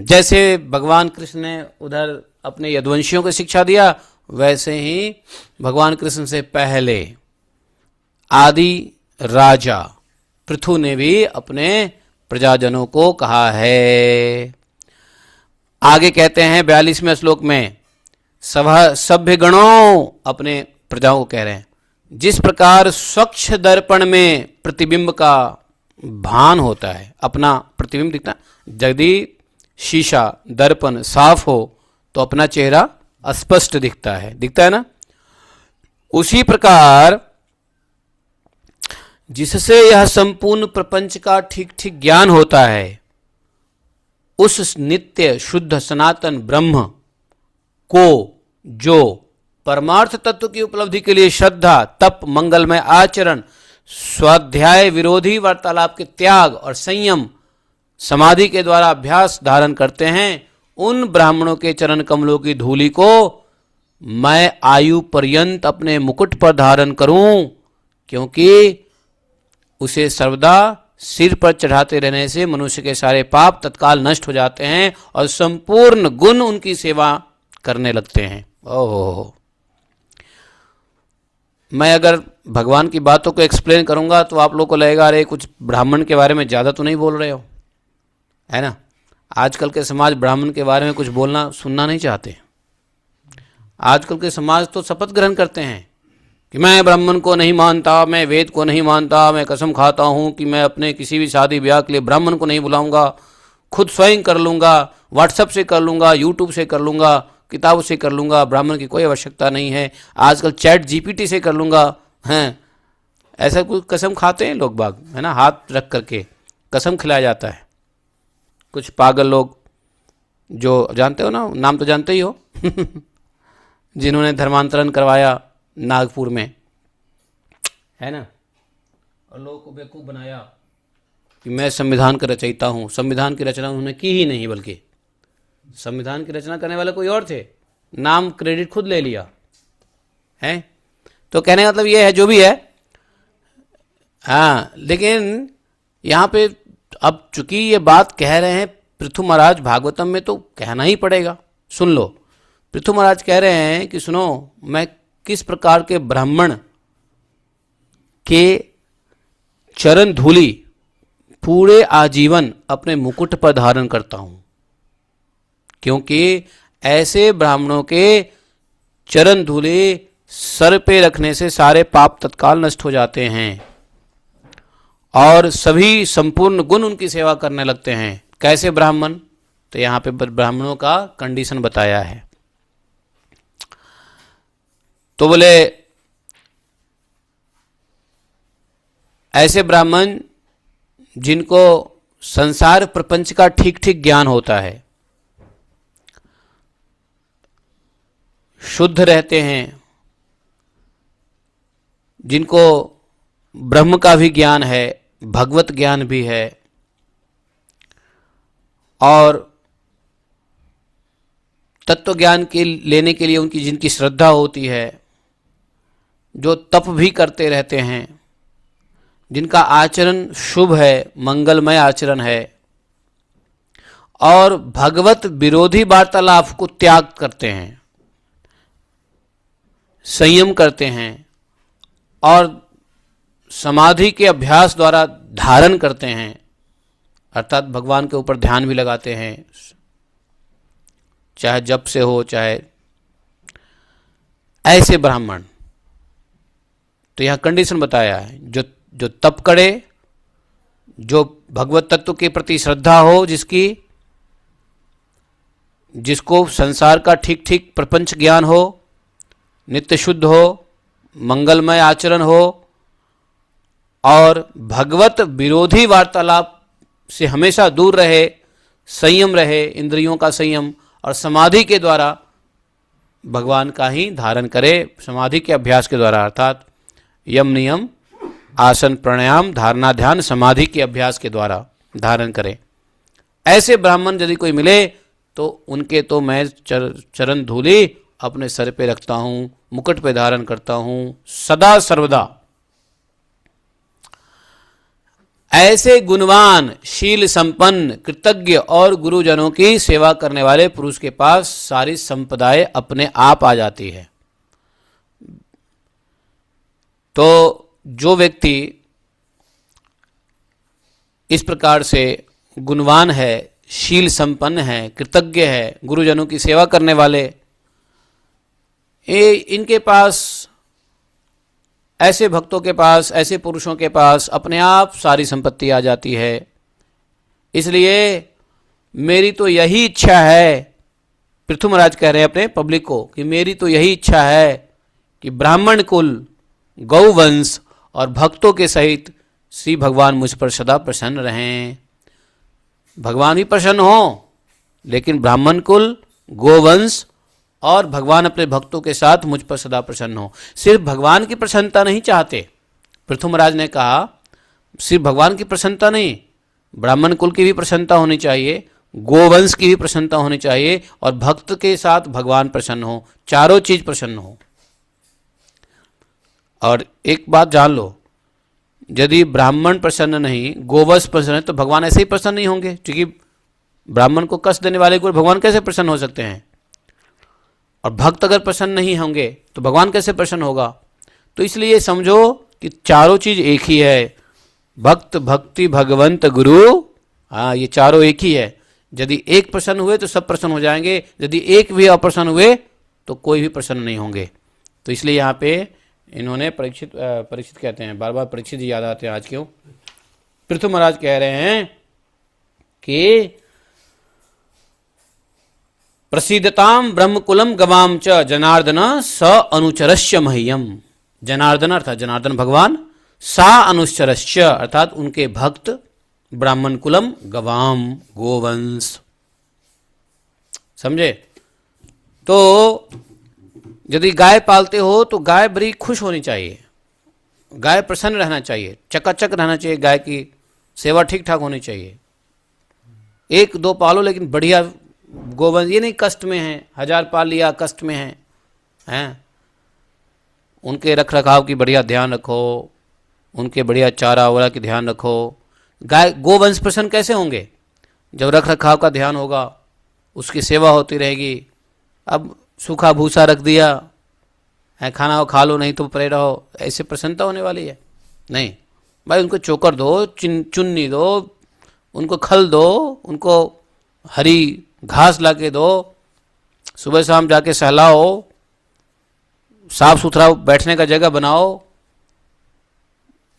जैसे भगवान कृष्ण ने उधर अपने यदुवंशियों को शिक्षा दिया, वैसे ही भगवान कृष्ण से पहले आदि राजा पृथु ने भी अपने प्रजाजनों को कहा है। आगे कहते हैं 42वें श्लोक में, सभ्य गणों, अपने प्रजाओं को कह रहे हैं, जिस प्रकार स्वच्छ दर्पण में प्रतिबिंब का भान होता है, अपना प्रतिबिंब दिखता, यदि शीशा दर्पण साफ हो तो अपना चेहरा स्पष्ट दिखता है ना। उसी प्रकार जिससे यह संपूर्ण प्रपंच का ठीक ठीक ज्ञान होता है, उस नित्य शुद्ध सनातन ब्रह्म को जो परमार्थ तत्व की उपलब्धि के लिए श्रद्धा, तप, मंगलमय आचरण, स्वाध्याय विरोधी वार्तालाप के त्याग और संयम, समाधि के द्वारा अभ्यास धारण करते हैं, उन ब्राह्मणों के चरण कमलों की धूलि को मैं आयु पर्यंत अपने मुकुट पर धारण करूं, क्योंकि उसे सर्वदा सिर पर चढ़ाते रहने से मनुष्य के सारे पाप तत्काल नष्ट हो जाते हैं और संपूर्ण गुण उनकी सेवा करने लगते हैं। ओहो, मैं अगर भगवान की बातों को एक्सप्लेन करूंगा तो आप लोगों को लगेगा अरे कुछ ब्राह्मण के बारे में ज़्यादा तो नहीं बोल रहे हो, है ना। आजकल के समाज ब्राह्मण के बारे में कुछ बोलना सुनना नहीं चाहते। आजकल के समाज तो शपथ ग्रहण करते हैं कि मैं ब्राह्मण को नहीं मानता, मैं वेद को नहीं मानता, मैं कसम खाता हूँ कि मैं अपने किसी भी शादी ब्याह के लिए ब्राह्मण को नहीं बुलाऊंगा, खुद स्वयं कर लूँगा, व्हाट्सएप से कर लूँगा, यूट्यूब से कर लूँगा, किताब से कर लूँगा, ब्राह्मण की कोई आवश्यकता नहीं है, आजकल चैट जीपीटी से कर लूँगा। हैं, ऐसा कुछ कसम खाते हैं लोग बाग, है ना, हाथ रख करके कसम खिलाया जाता है। कुछ पागल लोग जो जानते हो ना, नाम तो जानते ही हो, जिन्होंने धर्मांतरण करवाया नागपुर में, है ना, और लोगों को बेवकूफ़ बनाया कि मैं संविधान का रचयिता हूँ। संविधान की रचना उन्होंने की ही नहीं, बल्कि संविधान की रचना करने वाले कोई और थे, नाम क्रेडिट खुद ले लिया है। तो कहने का मतलब ये है, जो भी है, हाँ, लेकिन यहाँ पे अब चूंकि ये बात कह रहे हैं पृथु महाराज भागवतम में, तो कहना ही पड़ेगा। सुन लो, पृथु महाराज कह रहे हैं कि सुनो, मैं किस प्रकार के ब्राह्मण के चरण धूलि पूरे आजीवन अपने मुकुट पर धारण करता हूं, क्योंकि ऐसे ब्राह्मणों के चरण धूलि सर पे रखने से सारे पाप तत्काल नष्ट हो जाते हैं और सभी संपूर्ण गुण उनकी सेवा करने लगते हैं। कैसे ब्राह्मण? तो यहां पे ब्राह्मणों का कंडीशन बताया है। तो बोले ऐसे ब्राह्मण जिनको संसार प्रपंच का ठीक ठीक ज्ञान होता है, शुद्ध रहते हैं, जिनको ब्रह्म का भी ज्ञान है, भगवत ज्ञान भी है, और तत्व ज्ञान के लेने के लिए उनकी जिनकी श्रद्धा होती है, जो तप भी करते रहते हैं, जिनका आचरण शुभ है, मंगलमय आचरण है, और भगवत विरोधी वार्तालाप को त्याग करते हैं, संयम करते हैं और समाधि के अभ्यास द्वारा धारण करते हैं, अर्थात भगवान के ऊपर ध्यान भी लगाते हैं, चाहे जप से हो चाहे ऐसे ब्राह्मण। तो यहां कंडीशन बताया है, जो तप करे, जो भगवत तत्व के प्रति श्रद्धा हो, जिसको संसार का ठीक ठीक प्रपंच ज्ञान हो, नित्य शुद्ध हो, मंगलमय आचरण हो और भगवत विरोधी वार्तालाप से हमेशा दूर रहे, संयम रहे, इंद्रियों का संयम, और समाधि के द्वारा भगवान का ही धारण करे, समाधि के अभ्यास के द्वारा, अर्थात यम नियम आसन प्राणायाम धारणा ध्यान समाधि के अभ्यास के द्वारा धारण करे। ऐसे ब्राह्मण यदि कोई मिले तो उनके तो मैं चरण धूलि अपने सर पे रखता हूं, मुकुट पे धारण करता हूं सदा सर्वदा। ऐसे गुणवान, शील संपन्न, कृतज्ञ और गुरुजनों की सेवा करने वाले पुरुष के पास सारी संपदाएं अपने आप आ जाती है। तो जो व्यक्ति इस प्रकार से गुणवान है, शील संपन्न है, कृतज्ञ है, गुरुजनों की सेवा करने वाले, इनके पास, ऐसे भक्तों के पास, ऐसे पुरुषों के पास अपने आप सारी संपत्ति आ जाती है। इसलिए मेरी तो यही इच्छा है, पृथु महाराज कह रहे हैं अपने पब्लिक को, कि मेरी तो यही इच्छा है कि ब्राह्मण कुल, गौवंश और भक्तों के सहित श्री भगवान मुझ पर सदा प्रसन्न रहें। भगवान भी प्रसन्न हो, लेकिन ब्राह्मण कुल, गोवंश और भगवान अपने भक्तों के साथ मुझ पर सदा प्रसन्न हो। सिर्फ भगवान की प्रसन्नता नहीं चाहते, पृथु महाराज ने कहा सिर्फ भगवान की प्रसन्नता नहीं, ब्राह्मण कुल की भी प्रसन्नता होनी चाहिए, गोवंश की भी प्रसन्नता होनी चाहिए, और भक्त के साथ भगवान प्रसन्न हो, चारों चीज प्रसन्न हो। और एक बात जान लो, यदि ब्राह्मण प्रसन्न नहीं, गोवंश प्रसन्न है, तो भगवान ऐसे ही प्रसन्न नहीं होंगे, क्योंकि ब्राह्मण को कष्ट देने वाले को भगवान कैसे प्रसन्न हो सकते हैं। और भक्त अगर प्रसन्न नहीं होंगे तो भगवान कैसे प्रसन्न होगा। तो इसलिए समझो कि चारों चीज एक ही है, भक्त, भक्ति, भगवंत, गुरु, हाँ ये चारों एक ही है। यदि एक प्रसन्न हुए तो सब प्रसन्न हो जाएंगे, यदि एक भी अप्रसन्न हुए तो कोई भी प्रसन्न नहीं होंगे। तो इसलिए यहाँ पे इन्होंने परीक्षित कहते हैं, बार बार परीक्षित याद आते हैं आज क्यों। पृथु महाराज कह रहे हैं कि प्रसीदताम ब्रह्मकुलम गवाम च जनार्दन स अनुचरस्य मह्यम। जनार्दन अर्थात जनार्दन भगवान, सा अनुचरस्य अर्थात उनके भक्त, ब्राह्मण कुलम गवाम गोवंश। समझे? तो यदि गाय पालते हो तो गाय बड़ी खुश होनी चाहिए, गाय प्रसन्न रहना चाहिए, चकाचक रहना चाहिए, गाय की सेवा ठीक ठाक होनी चाहिए। एक दो पालो लेकिन बढ़िया गोवंश, ये नहीं कष्ट में है, 1000 पाल लिया कष्ट में हैं। उनके रख रखाव की बढ़िया ध्यान रखो, उनके बढ़िया चारा वारा की ध्यान रखो, गाय गोवंश प्रसन्न कैसे होंगे? जब रख रखाव का ध्यान होगा, उसकी सेवा होती रहेगी। अब सूखा भूसा रख दिया है, खाना हो खा लो, नहीं तो पड़े रहो, ऐसे प्रसन्नता होने वाली है? नहीं भाई, उनको चोकर दो, चुन्नी दो, उनको खल दो, उनको हरी घास ला के दो, सुबह शाम जाके सहलाओ, साफ सुथरा बैठने का जगह बनाओ,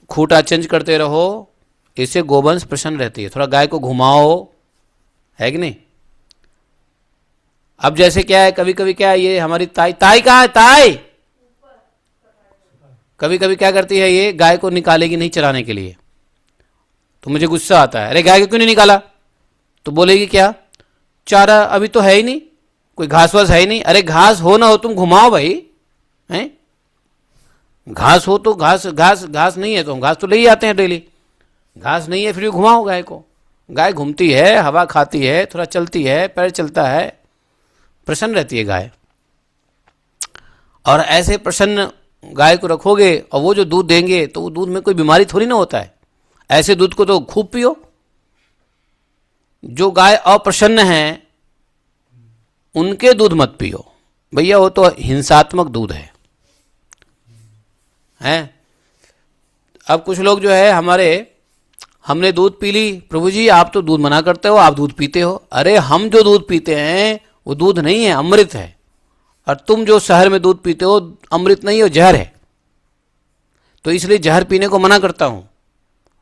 खूंटा चेंज करते रहो, इससे गोवंश प्रसन्न रहती है। थोड़ा गाय को घुमाओ, है कि नहीं? अब जैसे क्या है, कभी कभी क्या है, ये हमारी ताई कहाँ है? ताई कभी कभी क्या करती है, ये गाय को निकालेगी नहीं चराने के लिए, तो मुझे गुस्सा आता है, अरे गाय को क्यों नहीं निकाला? तो बोलेगी क्या, चारा अभी तो है ही नहीं, कोई घास वास है ही नहीं। अरे घास हो ना हो तुम घुमाओ भाई, हैं? घास हो तो घास नहीं है तो हम घास तो ले ही आते हैं डेली, घास नहीं है फिर भी घुमाओ गाय को। गाय घूमती है, हवा खाती है, थोड़ा चलती है, पैर चलता है, प्रसन्न रहती है गाय। और ऐसे प्रसन्न गाय को रखोगे और वो जो दूध देंगे तो वो दूध में कोई बीमारी थोड़ी ना होता है। ऐसे दूध को तो खूब पियो। जो गाय अप्रसन्न है उनके दूध मत पियो भैया, वो तो हिंसात्मक दूध है। अब कुछ लोग जो है हमने दूध पी ली, प्रभु जी आप तो दूध मना करते हो, आप दूध पीते हो। अरे हम जो दूध पीते हैं वो दूध नहीं है, अमृत है। और तुम जो शहर में दूध पीते हो अमृत नहीं है, जहर है। तो इसलिए जहर पीने को मना करता हूं,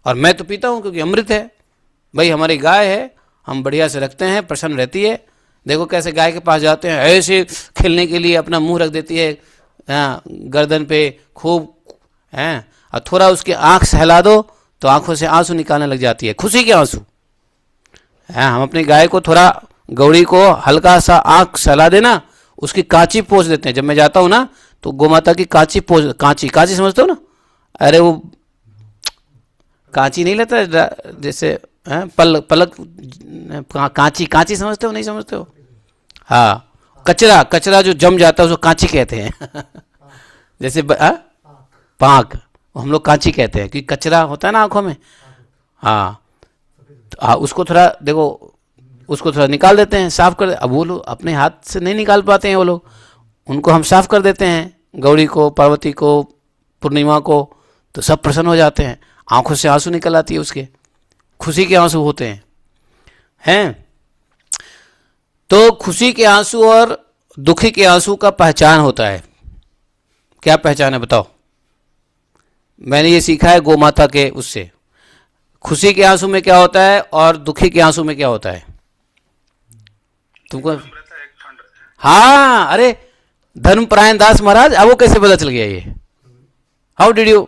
और मैं तो पीता हूं क्योंकि अमृत है। भाई हमारी गाय है, हम बढ़िया से रखते हैं, प्रसन्न रहती है। देखो कैसे गाय के पास जाते हैं, ऐसे खेलने के लिए अपना मुंह रख देती है गर्दन पे खूब, हैं, और थोड़ा उसकी आंख सहला दो तो आंखों से आंसू निकालने लग जाती है, खुशी के आंसू। हम अपनी गाय को थोड़ा, गौड़ी को हल्का सा आंख सहला देना, उसकी कांची पोंछ देते हैं। जब मैं जाता हूँ ना तो गोमाता की कांची समझते हो ना? अरे वो कांची नहीं लेता जैसे पलक कांची समझते हो, नहीं समझते हो? हाँ, कचरा जो जम जाता है उसको कांची कहते हैं। जैसे पाक, हम लोग कांची कहते हैं क्योंकि कचरा होता है ना आंखों में। हाँ, उसको थोड़ा देखो, उसको थोड़ा निकाल देते हैं, साफ कर। अब वो लोग अपने हाथ से नहीं निकाल पाते हैं वो लोग, उनको हम साफ कर देते हैं, गौरी को, पार्वती को, पूर्णिमा को, तो सब प्रसन्न हो जाते हैं। आंखों से आंसू निकल आती है उसके, खुशी के आंसू होते हैं। तो खुशी के आंसू और दुखी के आंसू का पहचान होता है। क्या पहचान है बताओ? मैंने ये सीखा है गौ माता के उससे। खुशी के आंसू में क्या होता है और दुखी के आंसू में क्या होता है तुमको? हाँ, अरे धर्मपरायण दास महाराज, अब वो कैसे पता चल गया? ये हाउ डिड यू?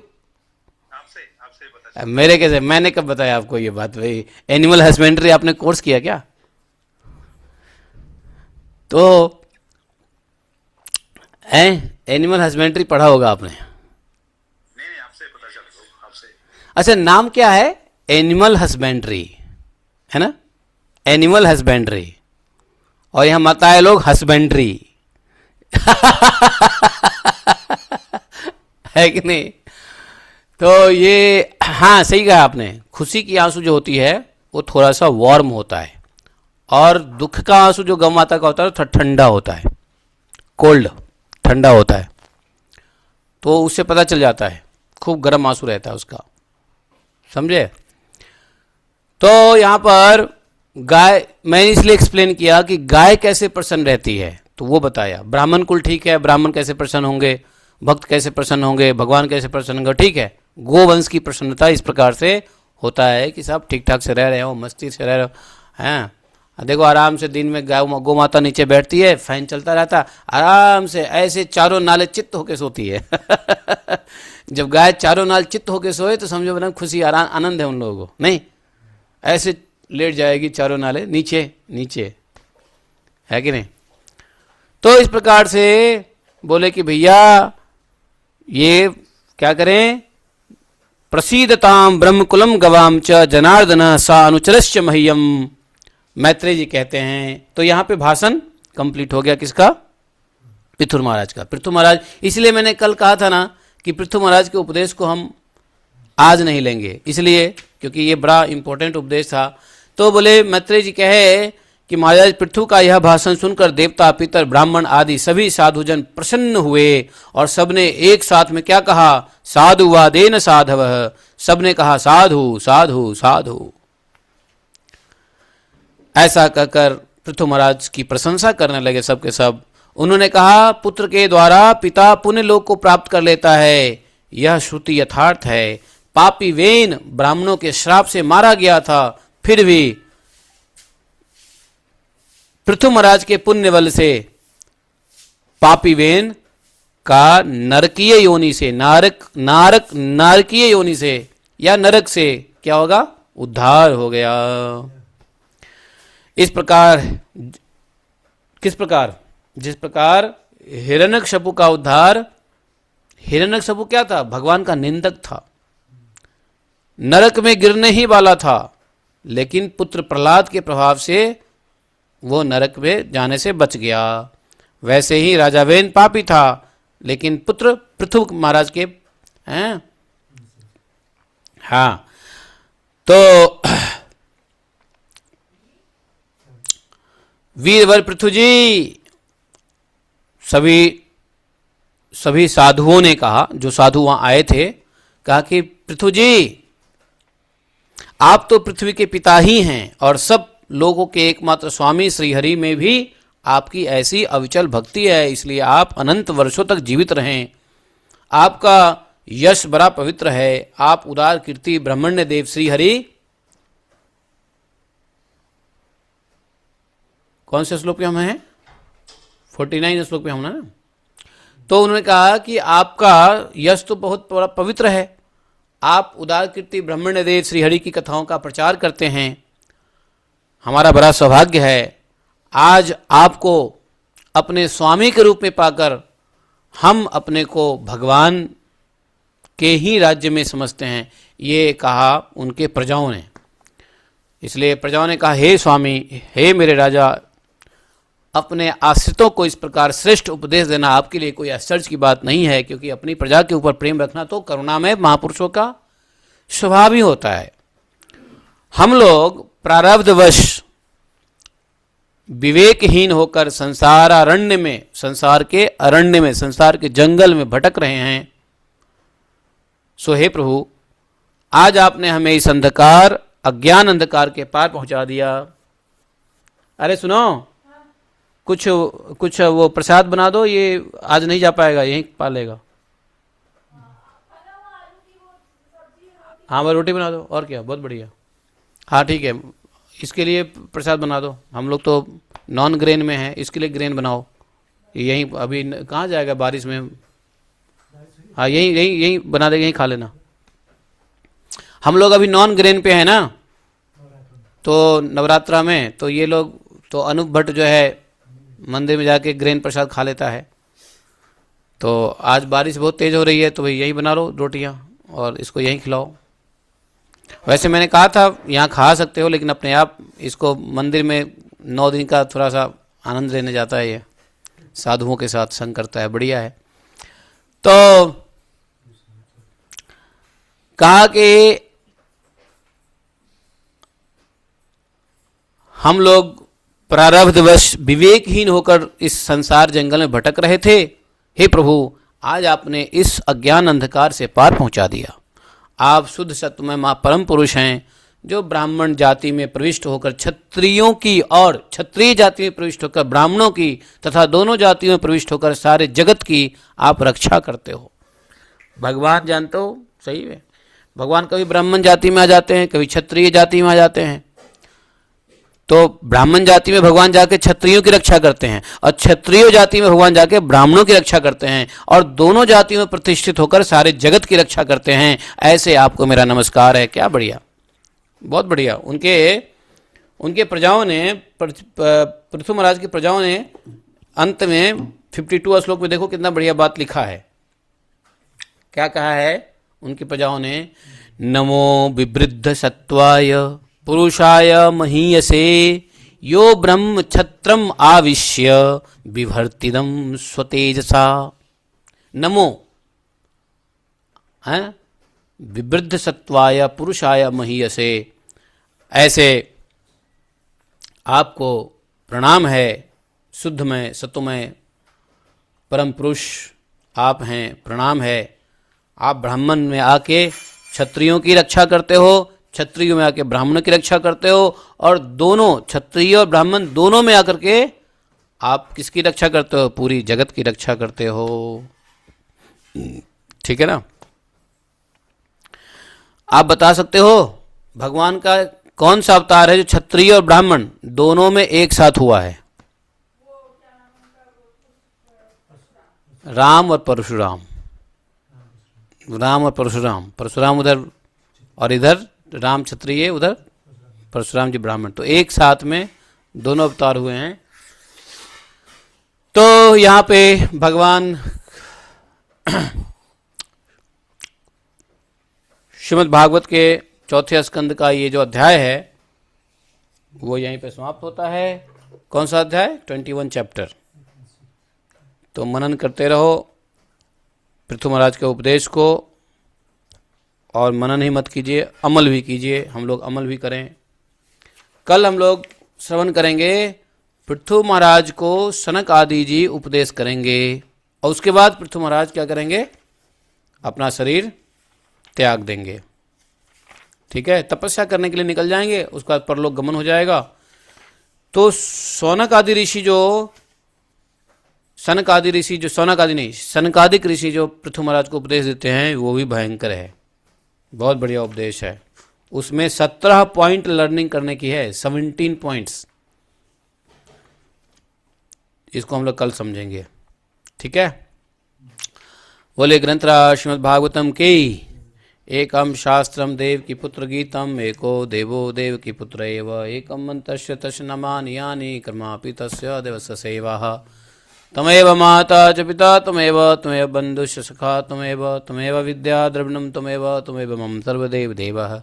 आपसे पता
मेरे कैसे, मैंने कब बताया आपको ये बात? भाई एनिमल हस्बेंड्री आपने कोर्स किया क्या? तो एनिमल हस्बेंड्री पढ़ा होगा आपने?
नहीं, आपसे पता चला, आपसे।
अच्छा, नाम क्या है? एनिमल हस्बेंड्री, है ना? एनिमल हस्बेंड्री, और यहां माताएं लोग हस्बेंड्री। है कि नहीं? तो ये, हाँ सही कहा आपने। खुशी की आंसू जो होती है वो थोड़ा सा वार्म होता है, और दुख का आंसू जो गौ माता का होता है थोड़ा ठंडा होता है, कोल्ड, ठंडा होता है। तो उससे पता चल जाता है, खूब गर्म आंसू रहता है उसका, समझे? तो यहाँ पर गाय, मैंने इसलिए एक्सप्लेन किया कि गाय कैसे प्रसन्न रहती है, तो वो बताया। ब्राह्मण कुल ठीक है, ब्राह्मण कैसे प्रसन्न होंगे, भक्त कैसे प्रसन्न होंगे, भगवान कैसे प्रसन्न होंगे, ठीक है। गोवंश की प्रसन्नता इस प्रकार से होता है कि सब ठीक ठाक से रह रहे हो, मस्ती से रह रहे हो, हैं। देखो आराम से दिन में गौ माता नीचे बैठती है, फैन चलता रहता, आराम से ऐसे चारों नाले चित्त होके सोती है। जब गाय चारों नाल चित्त होके सोए तो समझो बना खुशी, आनंद है उन लोगों को। नहीं, ऐसे लेट जाएगी चारों नाले नीचे नीचे, है कि नहीं? तो इस प्रकार से बोले कि भैया ये क्या करें? प्रसीदताम ब्रह्मकुलम गवाम च जनार्दन सा अनुचरश्च मह्यम, मैत्रेय जी कहते हैं। तो यहाँ पे भाषण कंप्लीट हो गया किसका? पृथु महाराज का। पृथु महाराज, इसलिए मैंने कल कहा था ना कि पृथु महाराज के उपदेश को हम आज नहीं लेंगे, इसलिए क्योंकि ये बड़ा इंपॉर्टेंट उपदेश था। तो बोले मैत्रेय जी कहे कि महाराज पृथु का यह भाषण सुनकर देवता, पितर, ब्राह्मण आदि सभी साधुजन प्रसन्न हुए और सबने एक साथ में क्या कहा, साधुवादेन साधवः, सबने कहा साधु साधु साधु। ऐसा कहकर पृथु महाराज की प्रशंसा करने लगे सबके सब। उन्होंने कहा पुत्र के द्वारा पिता पुण्य लोक को प्राप्त कर लेता है, यह श्रुति यथार्थ है। पापी वेन ब्राह्मणों के श्राप से मारा गया था, फिर भी पृथु महाराज के पुण्य बल से पापी वेन का नरकीय योनि से, नारकीय योनि से या नरक से क्या होगा, उद्धार हो गया। इस प्रकार, किस प्रकार, जिस प्रकार हिरण्यकशिपु का उद्धार, हिरण्यकशिपु क्या था, भगवान का निंदक था, नरक में गिरने ही वाला था, लेकिन पुत्र प्रहलाद के प्रभाव से वो नरक में जाने से बच गया। वैसे ही राजा वेन पापी था, लेकिन पुत्र पृथु महाराज के हैं। हाँ, तो वीरवर पृथु जी, सभी साधुओं ने कहा, जो साधु वहां आए थे, कहा कि पृथु जी आप तो पृथ्वी के पिता ही हैं और सब लोगों के एकमात्र स्वामी श्रीहरि में भी आपकी ऐसी अविचल भक्ति है, इसलिए आप अनंत वर्षों तक जीवित रहें। आपका यश बड़ा पवित्र है, आप उदार कीर्ति ब्रह्मण्य देव श्रीहरि, कौन से श्लोक पे हम हैं, 49 श्लोक पे हम ना। तो उन्होंने कहा कि आपका यश तो बहुत बड़ा पवित्र है, आप उदार कीर्ति ब्रह्मण्य देव श्रीहरि की कथाओं का प्रचार करते हैं, हमारा बड़ा सौभाग्य है। आज आपको अपने स्वामी के रूप में पाकर हम अपने को भगवान के ही राज्य में समझते हैं, ये कहा उनके प्रजाओं ने। इसलिए प्रजाओं ने कहा, हे स्वामी, हे मेरे राजा, अपने आश्रितों को इस प्रकार श्रेष्ठ उपदेश देना आपके लिए कोई आश्चर्य की बात नहीं है, क्योंकि अपनी प्रजा के ऊपर प्रेम रखना तो करुणामय महापुरुषों का स्वभाव ही होता है। हम लोग प्रारब्धवश विवेकहीन होकर संसार अरण्य में, संसार के अरण्य में, संसार के जंगल में भटक रहे हैं। सो हे प्रभु, आज आपने हमें इस अंधकार, अज्ञान अंधकार के पार पहुंचा दिया। अरे सुनो, कुछ वो प्रसाद बना दो, ये आज नहीं जा पाएगा, यहीं पालेगा। हाँ, वो रोटी बना दो, और क्या, बहुत बढ़िया। हाँ ठीक है, इसके लिए प्रसाद बना दो। हम लोग तो नॉन ग्रेन में हैं, इसके लिए ग्रेन बनाओ। यहीं अभी कहाँ जाएगा बारिश में। हाँ, यहीं बना देगा, यहीं खा लेना। हम लोग अभी नॉन ग्रेन पे हैं ना, तो नवरात्रा में तो ये लोग, तो अनूप भट्ट जो है मंदिर में जाके ग्रेन प्रसाद खा लेता है। तो आज बारिश बहुत तेज हो रही है, तो भाई यहीं बना लो रोटियां और इसको यहीं खिलाओ। वैसे मैंने कहा था यहाँ खा सकते हो, लेकिन अपने आप इसको मंदिर में 9 दिन का थोड़ा सा आनंद लेने जाता है, ये साधुओं के साथ संग करता है, बढ़िया है। तो कहा कि हम लोग प्रारब्धवश विवेकहीन होकर इस संसार जंगल में भटक रहे थे। हे प्रभु, आज आपने इस अज्ञान अंधकार से पार पहुंचा दिया। आप शुद्ध सत्वमय मां परम पुरुष हैं, जो ब्राह्मण जाति में प्रविष्ट होकर क्षत्रियों की और क्षत्रिय जाति में प्रविष्ट होकर ब्राह्मणों की तथा दोनों जातियों में प्रविष्ट होकर सारे जगत की आप रक्षा करते हो। भगवान जानते हो, सही है, भगवान कभी ब्राह्मण जाति में आ जाते हैं, कभी क्षत्रिय जाति में आ जाते हैं। तो ब्राह्मण जाति में भगवान जाके क्षत्रियों की रक्षा करते हैं और क्षत्रिय जाति में भगवान जाके ब्राह्मणों की रक्षा करते हैं, और दोनों जातियों में प्रतिष्ठित होकर सारे जगत की रक्षा करते हैं। ऐसे आपको मेरा नमस्कार है। क्या बढ़िया, बहुत बढ़िया। उनके प्रजाओं ने, पृथु महाराज की प्रजाओं ने अंत में 52वां श्लोक में देखो कितना बढ़िया बात लिखा है। क्या कहा है उनकी प्रजाओं ने, नमो विवृद्ध सत्वाय पुरुषाय महीयसे यो ब्रह्म छत्रम आविश्य विभर्तिदम स्वतेजसा। नमो, हैं, विवृद्ध सत्वाय पुरुषाय महीयसे, ऐसे आपको प्रणाम है। शुद्धमय सत्वमय परम पुरुष आप हैं, प्रणाम है। आप ब्राह्मण में आके क्षत्रियों की रक्षा करते हो, क्षत्रियों में आके ब्राह्मणों की रक्षा करते हो, और दोनों क्षत्रिय और ब्राह्मण दोनों में आकर के आप किसकी रक्षा करते हो? पूरी जगत की रक्षा करते हो। ठीक है ना? आप बता सकते हो भगवान का कौन सा अवतार है जो क्षत्रिय और ब्राह्मण दोनों में एक साथ हुआ है? राम और परशुराम। राम और परशुराम, परशुराम उधर और इधर राम क्षत्रिय, उधर परशुराम जी ब्राह्मण, तो एक साथ में दोनों अवतार हुए हैं। तो यहाँ पे भगवान श्रीमद् भागवत के चौथे स्कंद का ये जो अध्याय है वो यहीं पे समाप्त होता है। कौन सा अध्याय? 21 चैप्टर। तो मनन करते रहो पृथु महाराज के उपदेश को, और मनन ही मत कीजिए, अमल भी कीजिए। हम लोग अमल भी करें। कल हम लोग श्रवण करेंगे, पृथु महाराज को सनक आदि जी उपदेश करेंगे, और उसके बाद पृथु महाराज क्या करेंगे? अपना शरीर त्याग देंगे। ठीक है? तपस्या करने के लिए निकल जाएंगे, उसके बाद परलोक गमन हो जाएगा। तो सनक आदि ऋषि जो सनकादिक ऋषि जो पृथु महाराज को उपदेश देते हैं वो भी भयंकर है, बहुत बढ़िया उपदेश है। उसमें 17 पॉइंट लर्निंग करने की है, 17 पॉइंट्स। इसको हम लोग कल समझेंगे। ठीक है? बोले ग्रंथराज श्रीमद् भागवतम की। एकम शास्त्रम देव की पुत्र गीतम, एको देवो देव की पुत्र एव, एकम मंतस्य तस्य नमानि यानि, कर्मापि तस्य देवस्य सेवा। तमेव माता च पिता तमेव, तमेव बंधुश्च सखा तमेव विद्या द्रविणं तमेव मम सर्वदेव देवः।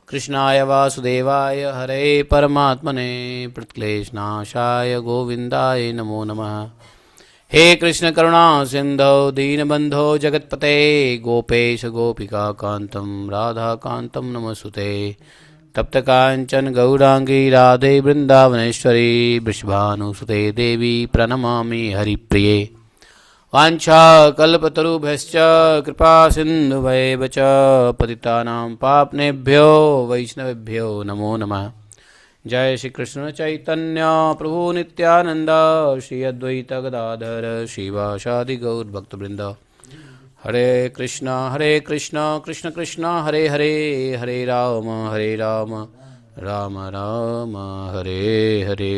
कृष्णाय वासुदेवाय हरे परमात्मने प्रणतक्लेशनाशाय गोविंदाय नमो नमः। हे कृष्ण करुणा सिंधो दीनबंधो जगत्पते, गोपेश गोपिका कांतम राधा कांतम नमस्तुते। तप्त कांचन गौरांगी राधे वृंदावनेश्वरी, वृषभानुसुते देवी प्रणमामि हरिप्रिये। वाञ्छा कल्पतरुभ्यश्च कृपा सिन्धुभैव च, पतितानां पावनेभ्यो वैष्णवेभ्यो नमो नमः। जय श्री कृष्ण चैतन्य प्रभु नित्यानंद, श्री अद्वैत गदाधर श्रीवासादि गौर भक्तवृंद। हरे कृष्णा कृष्ण कृष्ण हरे हरे, हरे राम राम राम हरे हरे।